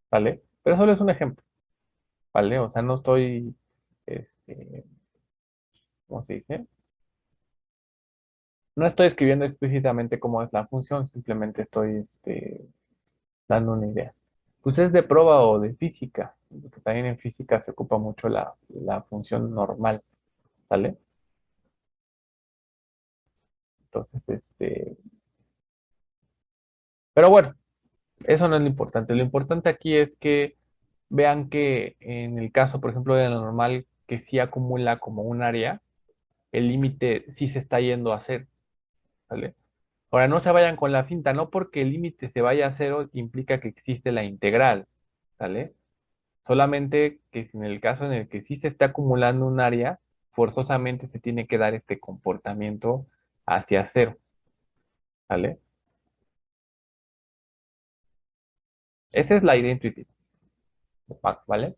¿vale? Pero solo es un ejemplo, ¿vale? O sea, no estoy, este, ¿cómo se dice? No estoy escribiendo explícitamente cómo es la función, simplemente estoy dando una idea. Pues es de prueba o de física, porque también en física se ocupa mucho la función normal, ¿vale? Entonces, pero bueno, eso no es lo importante. Lo importante aquí es que vean que en el caso, por ejemplo, de la normal, que sí acumula como un área, el límite sí se está yendo a cero, ¿vale? Ahora, no se vayan con la finta, no porque el límite se vaya a cero implica que existe la integral, ¿vale? Solamente que en el caso en el que sí se está acumulando un área, forzosamente se tiene que dar este comportamiento hacia cero, ¿vale? Esa es la idea intuitiva, ¿vale?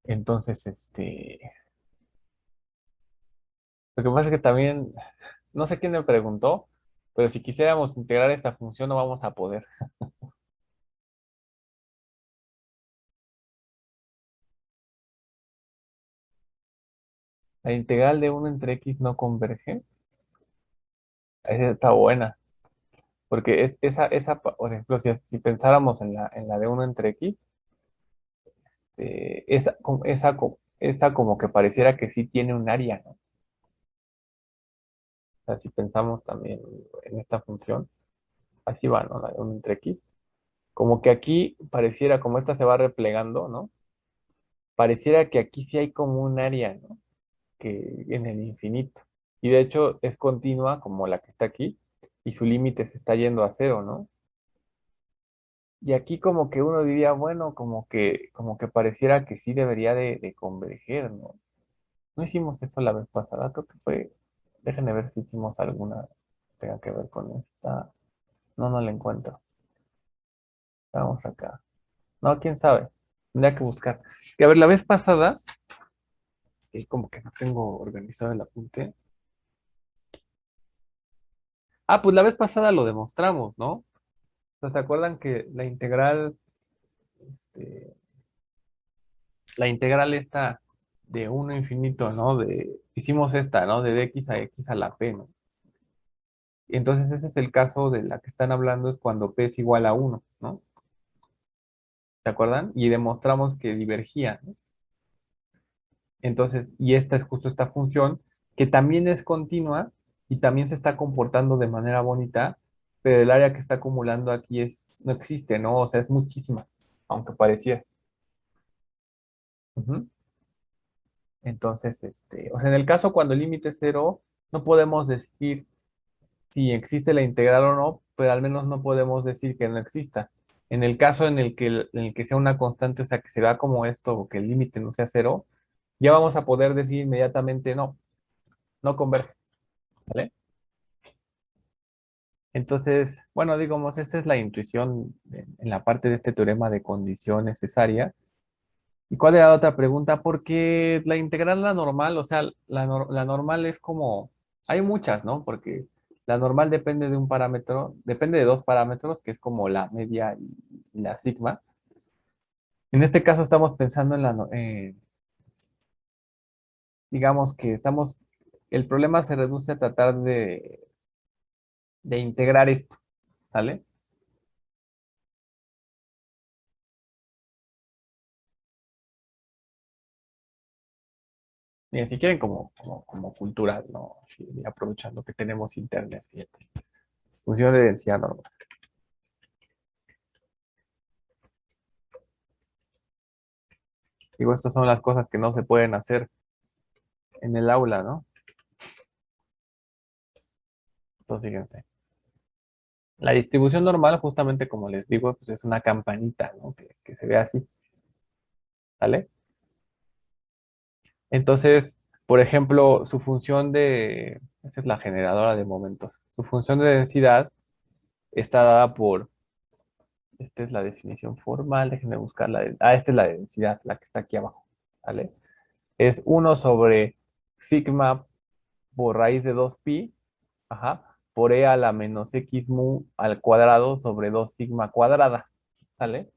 Entonces, lo que pasa es que también, no sé quién me preguntó, pero si quisiéramos integrar esta función no vamos a poder. La integral de uno entre x no converge. Esa está buena, porque por ejemplo, si pensáramos en la de uno entre x, esa como que pareciera que sí tiene un área, ¿no? O sea, si pensamos también en esta función, así va, ¿no? La de uno entre x. Como que aquí pareciera, como esta se va replegando, ¿no? Pareciera que aquí sí hay como un área, ¿no? Que en el infinito. Y de hecho es continua como la que está aquí, y su límite se está yendo a cero, ¿no? Y aquí como que uno diría, bueno, como que pareciera que sí debería de converger, ¿no? No hicimos eso la vez pasada, creo que fue, déjenme ver si hicimos alguna que tenga que ver con esta. No, no la encuentro. Vamos acá. No, quién sabe. Tendría que buscar. Que a ver, la vez pasada, como que no tengo organizado el apunte. Ah, pues la vez pasada lo demostramos, ¿no? O sea, ¿se acuerdan que este, la integral esta de uno infinito, ¿no? Hicimos esta, ¿no? De x a x a la p, ¿no? Y entonces ese es el caso de la que están hablando, es cuando p es igual a uno, ¿no? ¿Se acuerdan? Y demostramos que divergía, ¿no? Entonces, y esta es justo esta función que también es continua y también se está comportando de manera bonita, pero el área que está acumulando aquí no existe, ¿no? O sea, es muchísima. aunque pareciera. Ujú. Entonces, o sea, en el caso cuando el límite es cero, no podemos decir si existe la integral o no, pero al menos no podemos decir que no exista. En el caso en el que sea una constante, o sea, que se vea como esto, o que el límite no sea cero, ya vamos a poder decir inmediatamente no, no converge, ¿vale? Entonces, bueno, digamos, esa es la intuición en la parte de este teorema de condición necesaria. ¿Y cuál era la otra pregunta? Porque la integral, la normal, o sea, la normal es como, hay muchas, ¿no? Porque la normal depende de un parámetro, depende de dos parámetros, que es como la media y la sigma. En este caso estamos pensando en digamos que el problema se reduce a tratar de integrar esto, ¿vale? Bien, si quieren como cultural, ¿no? Sí, aprovechando que tenemos internet, fíjate. Función de densidad normal. Digo, estas son las cosas que no se pueden hacer en el aula, ¿no? Entonces, fíjense. La distribución normal, justamente como les digo, pues es una campanita, ¿no? Que se ve así, ¿vale? Entonces, por ejemplo, su función esta es la generadora de momentos. Su función de densidad está dada esta es la definición formal, déjenme buscar esta es la de densidad, la que está aquí abajo, ¿vale? Es uno sobre sigma por raíz de 2pi, ajá, por e a la menos x mu al cuadrado sobre 2 sigma cuadrada, ¿sale?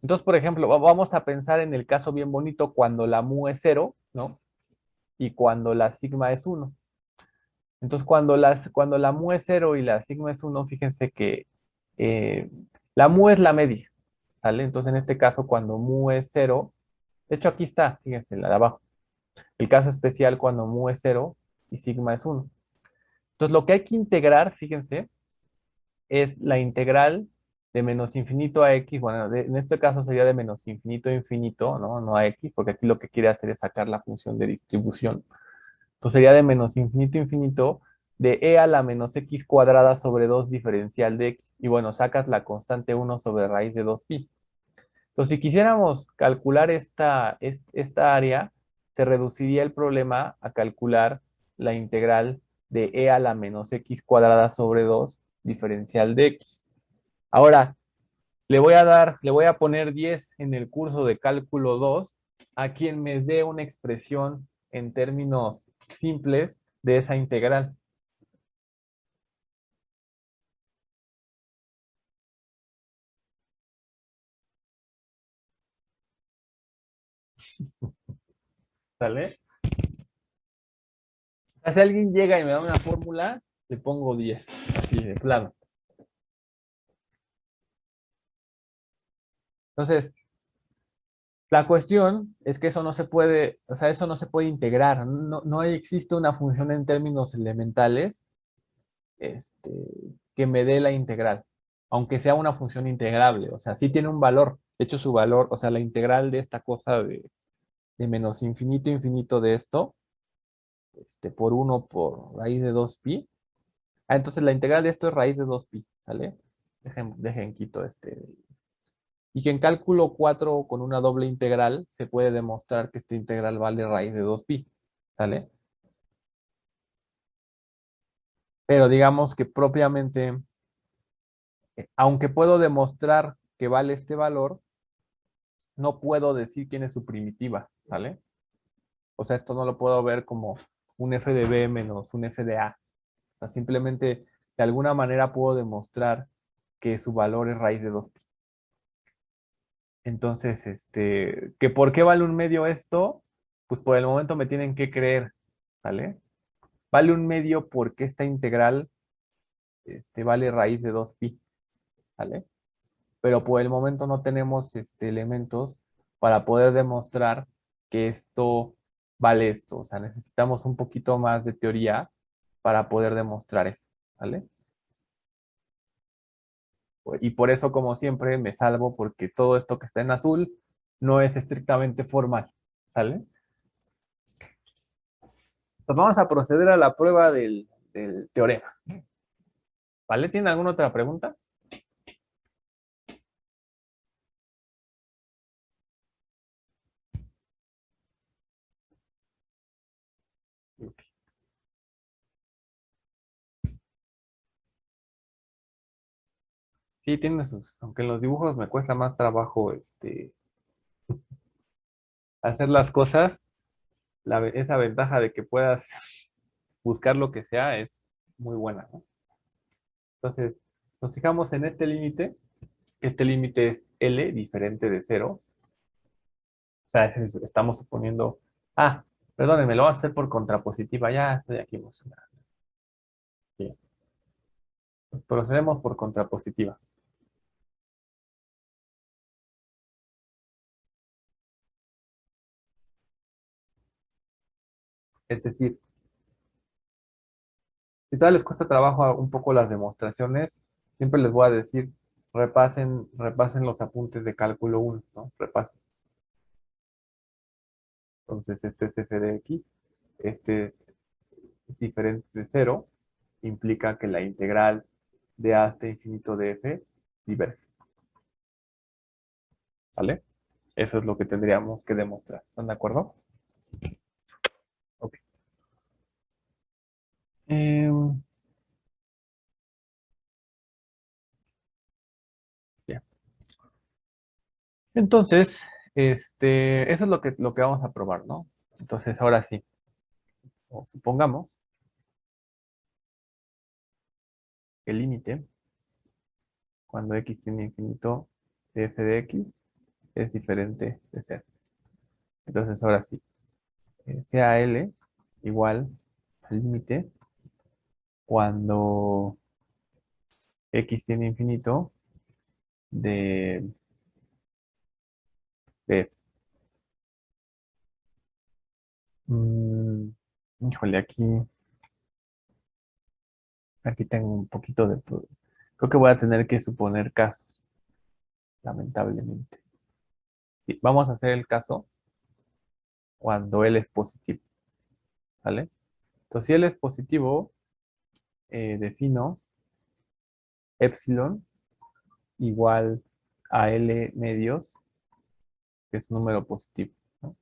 Entonces, por ejemplo, vamos a pensar en el caso bien bonito cuando la mu es cero, ¿no? Y cuando la sigma es uno. Entonces, cuando la mu es cero y la sigma es uno, fíjense que eh, la mu es la media, ¿vale? Entonces, en este caso, cuando mu es cero, de hecho aquí está, fíjense, la de abajo. El caso especial cuando mu es cero y sigma es uno. Entonces, lo que hay que integrar, fíjense, es la integral de menos infinito a x, bueno, en este caso sería de menos infinito a infinito, ¿no? No a x, porque aquí lo que quiere hacer es sacar la función de distribución. Entonces sería de menos infinito a infinito de e a la menos x cuadrada sobre 2 diferencial de x. Y bueno, sacas la constante 1 sobre raíz de 2pi. Entonces, si quisiéramos calcular esta área, se reduciría el problema a calcular la integral de e a la menos x cuadrada sobre 2 diferencial de x. Ahora, le voy a poner 10 en el curso de cálculo 2 a quien me dé una expresión en términos simples de esa integral. ¿Sale? O sea, si alguien llega y me da una fórmula, le pongo 10, así de plano. Entonces, la cuestión es que eso no se puede, o sea, eso no se puede integrar. No existe una función en términos elementales este, que me dé la integral, aunque sea una función integrable. O sea, sí tiene un valor. De hecho, su valor, o sea, la integral de esta cosa de menos infinito infinito de esto, por 1 por raíz de 2pi. Ah, entonces la integral de esto es raíz de 2pi, ¿vale? Dejen quito y que en cálculo 4 con una doble integral se puede demostrar que esta integral vale raíz de 2pi, ¿sale? Pero digamos que propiamente, aunque puedo demostrar que vale este valor, no puedo decir quién es su primitiva, ¿vale? O sea, esto no lo puedo ver como un f de b menos un f de a. O sea, simplemente de alguna manera puedo demostrar que su valor es raíz de 2pi. Entonces, ¿que por qué vale un medio esto? Pues por el momento me tienen que creer, ¿vale? Vale un medio porque esta integral vale raíz de 2pi, ¿vale? Pero por el momento no tenemos elementos para poder demostrar que esto vale esto. O sea, necesitamos un poquito más de teoría para poder demostrar eso, ¿vale? Y por eso, como siempre, me salvo porque todo esto que está en azul no es estrictamente formal, ¿sale? Pues vamos a proceder a la prueba del teorema, ¿vale? ¿Tiene alguna otra pregunta? Sí, tiene sus, aunque en los dibujos me cuesta más trabajo hacer las cosas, esa ventaja de que puedas buscar lo que sea es muy buena, ¿no? Entonces, nos fijamos en este límite. Este límite es L diferente de cero. O sea, estamos suponiendo... Ah, perdónenme, lo vamos a hacer por contrapositiva. Ya estoy aquí emocionado. Bien. Pues procedemos por contrapositiva. Es decir, si todavía les cuesta trabajo un poco las demostraciones, siempre les voy a decir, repasen los apuntes de cálculo 1, ¿no? Repasen. Entonces, este es f de x, este es diferente de cero, implica que la integral de a hasta infinito de f diverge. ¿Vale? Eso es lo que tendríamos que demostrar. ¿Están de acuerdo? Ok. Bien. Entonces, eso es lo que vamos a probar, ¿no? Entonces, ahora sí, o supongamos que el límite, cuando x tiene infinito de f de x, es diferente de cero. Entonces, ahora sí, sea L igual al límite cuando x tiene infinito de f. Mm, híjole, aquí tengo un poquito de... Creo que voy a tener que suponer casos, lamentablemente. Sí, vamos a hacer el caso cuando L es positivo, ¿vale? Entonces, si L es positivo, defino epsilon igual a L medios, que es un número positivo, ¿no?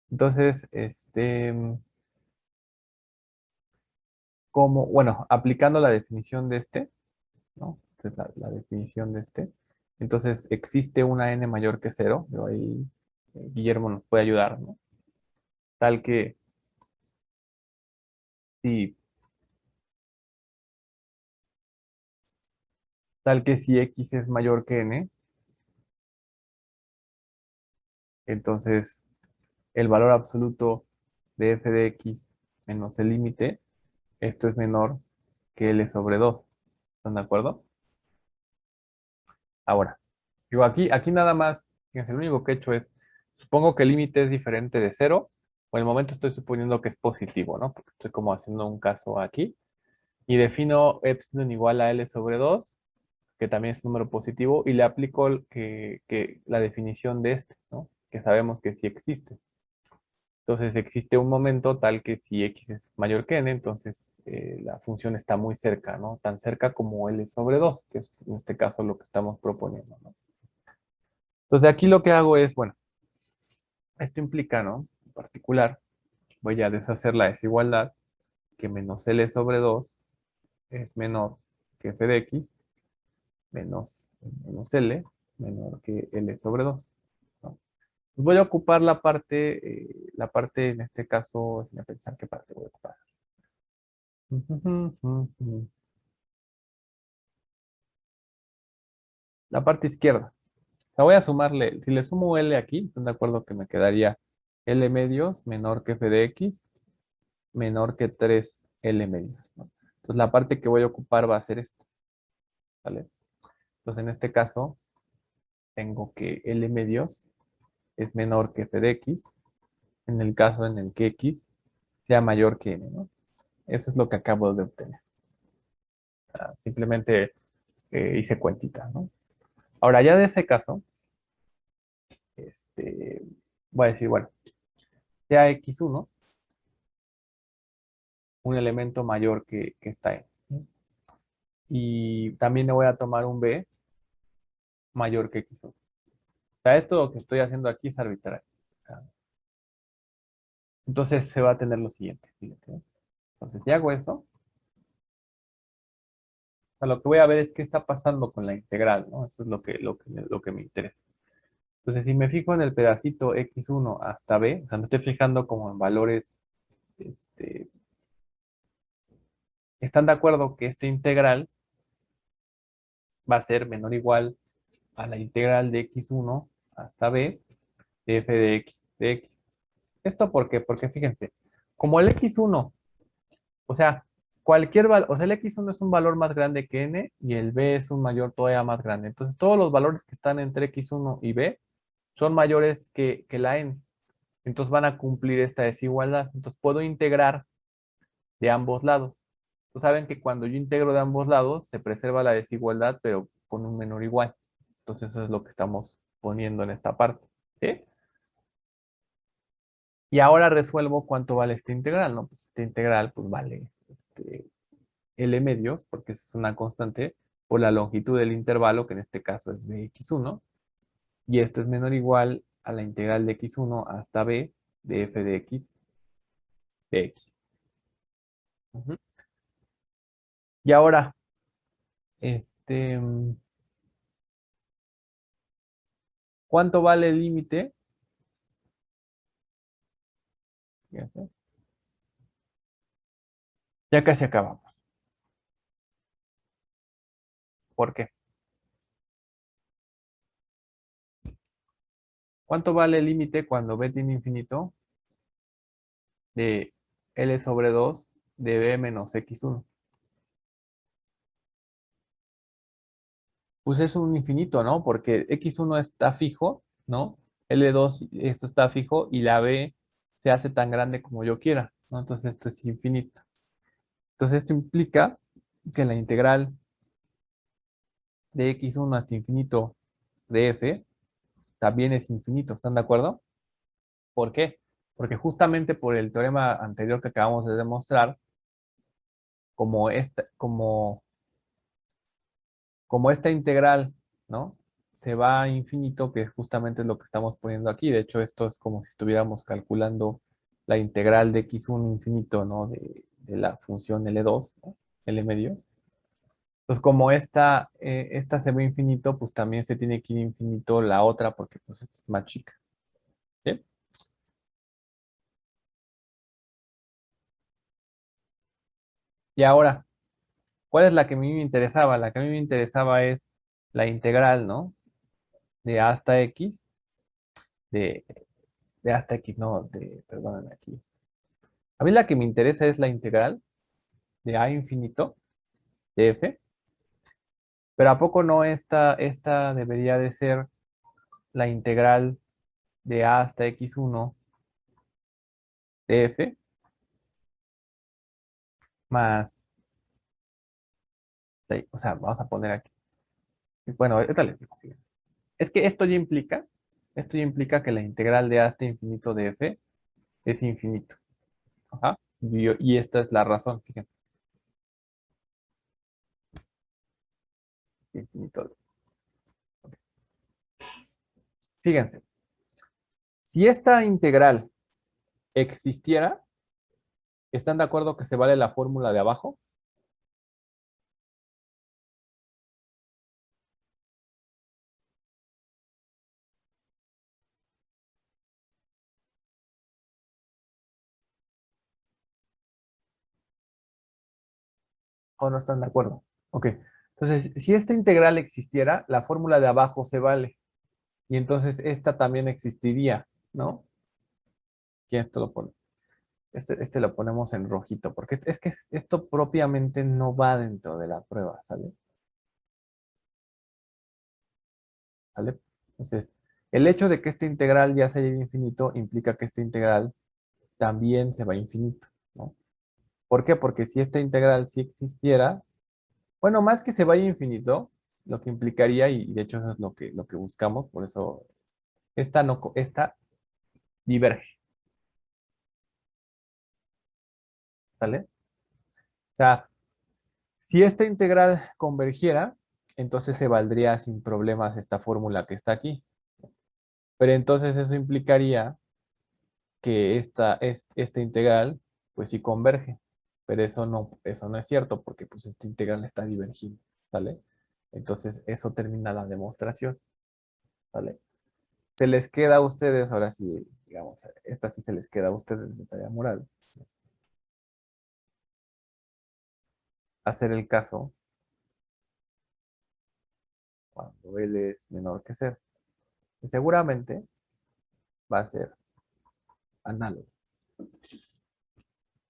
Entonces, bueno, aplicando la definición de ¿no? Esta es la definición de entonces, existe una n mayor que cero, pero ahí Guillermo nos puede ayudar, ¿no? Tal que si, tal que si x es mayor que n, entonces el valor absoluto de f de x menos el límite, esto es menor que L sobre 2. ¿Están de acuerdo? Ahora, digo, aquí nada más, fíjense, lo único que he hecho es, supongo que el límite es diferente de cero, por el momento estoy suponiendo que es positivo, ¿no? Porque estoy como haciendo un caso aquí, y defino epsilon igual a L sobre 2, que también es un número positivo, y le aplico que la definición de ¿no? Que sabemos que sí existe. Entonces existe un momento tal que si x es mayor que n, entonces la función está muy cerca, ¿no? Tan cerca como L sobre 2, que es en este caso lo que estamos proponiendo, ¿no? Entonces aquí lo que hago es, bueno, esto implica, ¿no? En particular, voy a deshacer la desigualdad, que menos L sobre 2 es menor que f de x, menos L, menor que L sobre 2, ¿no? Pues voy a ocupar la parte en este caso, déjenme pensar qué parte voy a ocupar. La parte izquierda. La voy a sumarle, si le sumo L aquí, ¿están de acuerdo que me quedaría L medios menor que f de x, menor que 3L medios, ¿no? Entonces la parte que voy a ocupar va a ser esta, ¿vale? Entonces en este caso tengo que L medios es menor que f de x, en el caso en el que x sea mayor que n, ¿no? Eso es lo que acabo de obtener. Simplemente hice cuentita, ¿no? Ahora, ya de ese caso, voy a decir, bueno, sea x1 un elemento mayor que está en. ¿No? Y también le voy a tomar un b mayor que x1. O sea, esto lo que estoy haciendo aquí es arbitrario. Entonces se va a tener lo siguiente. Fíjense, ¿no? Entonces, si hago eso, o sea, lo que voy a ver es qué está pasando con la integral, ¿no? Eso es lo que me interesa. Entonces, si me fijo en el pedacito x1 hasta b, o sea, me estoy fijando como en valores, ¿están de acuerdo que esta integral va a ser menor o igual a la integral de x1 hasta b de f de x? ¿Esto por qué? Porque fíjense, como el x1, o sea, o sea, el x1 es un valor más grande que n y el b es un mayor todavía más grande. Entonces, todos los valores que están entre x1 y b son mayores que la n. Entonces van a cumplir esta desigualdad. Entonces puedo integrar de ambos lados. Pues saben que cuando yo integro de ambos lados se preserva la desigualdad, pero con un menor igual. Entonces eso es lo que estamos poniendo en esta parte. ¿Sí? Y ahora resuelvo cuánto vale esta integral, ¿no? Pues esta integral pues vale L medios, porque es una constante, por la longitud del intervalo, que en este caso es bx1, y esto es menor o igual a la integral de x1 hasta b de f de x de x. Ujú. Y ahora, este, ¿cuánto vale el límite? Fíjense. Ya casi acabamos. ¿Por qué? ¿Cuánto vale el límite cuando b tiene infinito de L sobre 2 de b menos x1? Pues es un infinito, ¿no? Porque x1 está fijo, ¿no? L2, esto está fijo y la b se hace tan grande como yo quiera, ¿no? Entonces esto es infinito. Entonces esto implica que la integral de x1 hasta infinito de f también es infinito, ¿están de acuerdo? ¿Por qué? Porque justamente por el teorema anterior que acabamos de demostrar, como esta integral, ¿no? Se va a infinito, que justamente es lo que estamos poniendo aquí. De hecho, esto es como si estuviéramos calculando la integral de x1 infinito, ¿no? De la función L2, ¿no? L medios. Pues como esta se ve infinito, pues también se tiene que ir infinito la otra, porque pues esta es más chica. ¿Sí? Y ahora, ¿cuál es la que a mí me interesaba? La que a mí me interesaba es la integral, ¿no? De a hasta x, de, de hasta x, no, perdónenme aquí. A mí la que me interesa es la integral de a infinito de f, pero ¿a poco no esta debería de ser la integral de a hasta x1 de f más, o sea, vamos a poner aquí. Bueno, ahorita les digo. Es que esto ya implica que la integral de a hasta infinito de f es infinito. Ajá. Y esta es la razón, fíjense. Es infinito. Fíjense, si esta integral existiera, ¿están de acuerdo que se vale la fórmula de abajo? ¿O no están de acuerdo? Ok. Entonces, si esta integral existiera, la fórmula de abajo se vale. Y entonces esta también existiría, ¿no? Y esto lo pone. Este lo ponemos en rojito, porque es que esto propiamente no va dentro de la prueba, ¿sale? ¿Vale? Entonces, el hecho de que esta integral ya se haya infinito implica que esta integral también se va a infinito, ¿no? ¿Por qué? Porque si esta integral sí existiera, bueno, más que se vaya a infinito, lo que implicaría, y de hecho eso es lo que buscamos, por eso esta, no, esta diverge, ¿vale? O sea, si esta integral convergiera, entonces se valdría sin problemas esta fórmula que está aquí. Pero entonces eso implicaría que esta integral, pues sí converge. Pero eso no es cierto, porque pues esta integral está divergiendo, ¿vale? Entonces eso termina la demostración, ¿vale? Se les queda a ustedes, ahora sí, digamos, esta sí se les queda a ustedes de tarea moral, hacer el caso cuando L es menor que 0. Y seguramente va a ser análogo,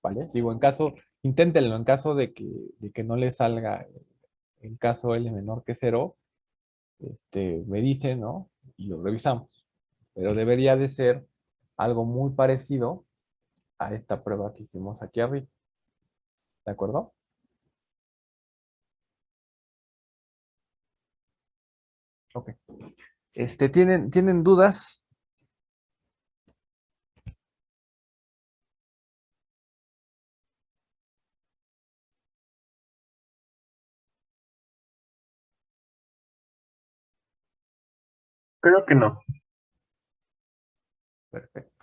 ¿vale? Digo, inténtenlo en caso de que no les salga el caso L menor que 0, me dicen, ¿no? Y lo revisamos. Pero debería de ser algo muy parecido a esta prueba que hicimos aquí arriba. ¿De acuerdo? Ok. ¿Tienen dudas? Creo que no. Perfecto.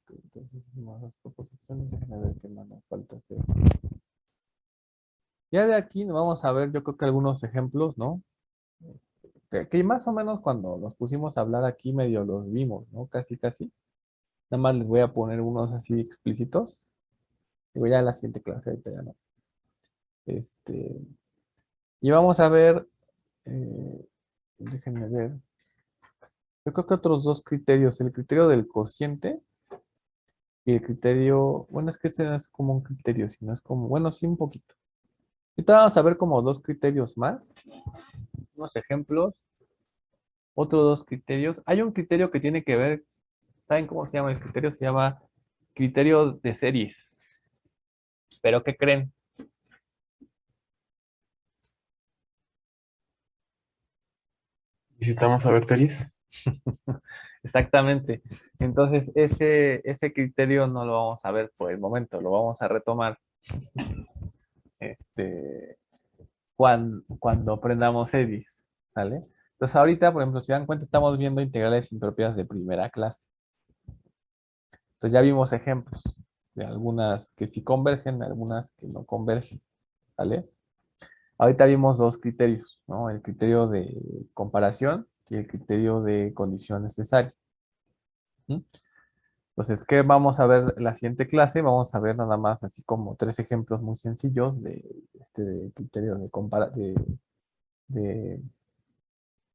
Entonces, hicimos las proposiciones. Déjenme ver qué más nos falta hacer. Ya de aquí nos vamos a ver, yo creo que algunos ejemplos, ¿no? Que más o menos cuando nos pusimos a hablar aquí medio los vimos, ¿no? Casi, casi. Nada más les voy a poner unos así explícitos. Digo, ya en la siguiente clase, ahorita ya no. Este, y vamos a ver, déjenme ver. Yo creo que otros dos criterios, el criterio del cociente y el criterio, bueno, es que ese no es como un criterio, sino es como, bueno, sí, un poquito. Ahorita vamos a ver como dos criterios más, unos ejemplos, otros dos criterios. Hay un criterio que tiene que ver, ¿saben cómo se llama el criterio? Se llama criterio de series. ¿Pero qué creen? ¿Necesitamos saber series? Exactamente. Entonces, ese criterio no lo vamos a ver por el momento, lo vamos a retomar cuando aprendamos series, ¿vale? Entonces, ahorita, por ejemplo, si dan cuenta, estamos viendo integrales impropias de primera clase. Entonces, ya vimos ejemplos de algunas que sí convergen, algunas que no convergen, ¿vale? Ahorita vimos dos criterios, ¿no? El criterio de comparación y el criterio de condición necesaria. ¿Mm? Entonces, ¿qué vamos a ver en la siguiente clase? Vamos a ver nada más así como tres ejemplos muy sencillos de criterio de,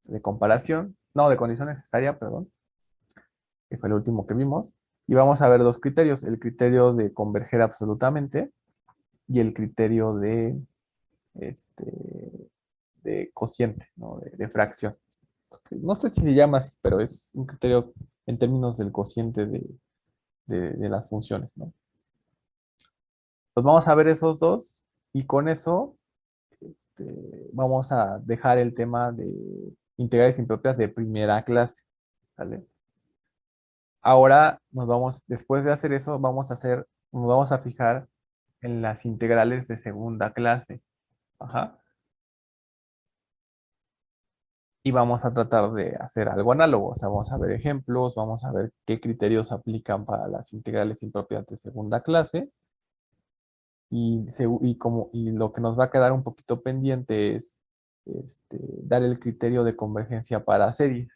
de comparación, no, de condición necesaria, perdón, que fue el último que vimos. Y vamos a ver dos criterios, el criterio de converger absolutamente y el criterio este, de cociente, ¿no? De fracción. No sé si se llama así, pero es un criterio en términos del cociente de las funciones, ¿no? Pues vamos a ver esos dos y con eso vamos a dejar el tema de integrales impropias de primera clase, ¿vale? Ahora después de hacer eso, nos vamos a fijar en las integrales de segunda clase. Ajá. Y vamos a tratar de hacer algo análogo. O sea, vamos a ver ejemplos, vamos a ver qué criterios aplican para las integrales impropias de segunda clase. Y lo que nos va a quedar un poquito pendiente es dar el criterio de convergencia para series,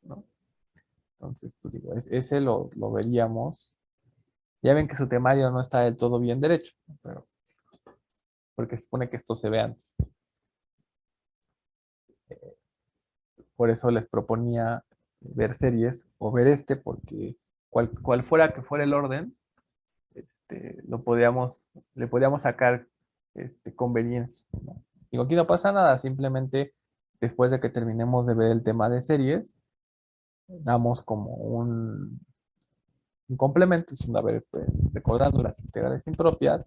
¿no? Entonces, pues digo, ese lo veríamos. Ya ven que su temario no está del todo bien derecho, ¿no? Pero porque se supone que esto se ve antes. Por eso les proponía ver series o ver porque cual fuera que fuera el orden, le podíamos sacar conveniencia, ¿no? Digo, aquí no pasa nada, simplemente después de que terminemos de ver el tema de series, damos como un complemento, diciendo, a ver, pues, recordando las integrales impropias,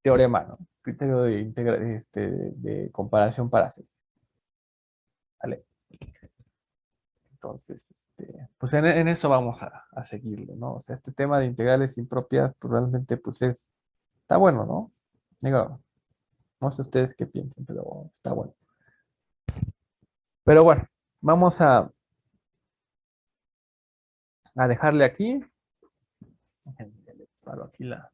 teorema, ¿no? Criterio de comparación para hacer. ¿Vale? Entonces, pues en eso vamos a seguirlo, ¿no? O sea, este tema de integrales impropias, pues realmente, pues está bueno, ¿no? Digo, no sé ustedes qué piensan, pero está bueno. Pero bueno, vamos a dejarle aquí. Déjenme, le paro aquí la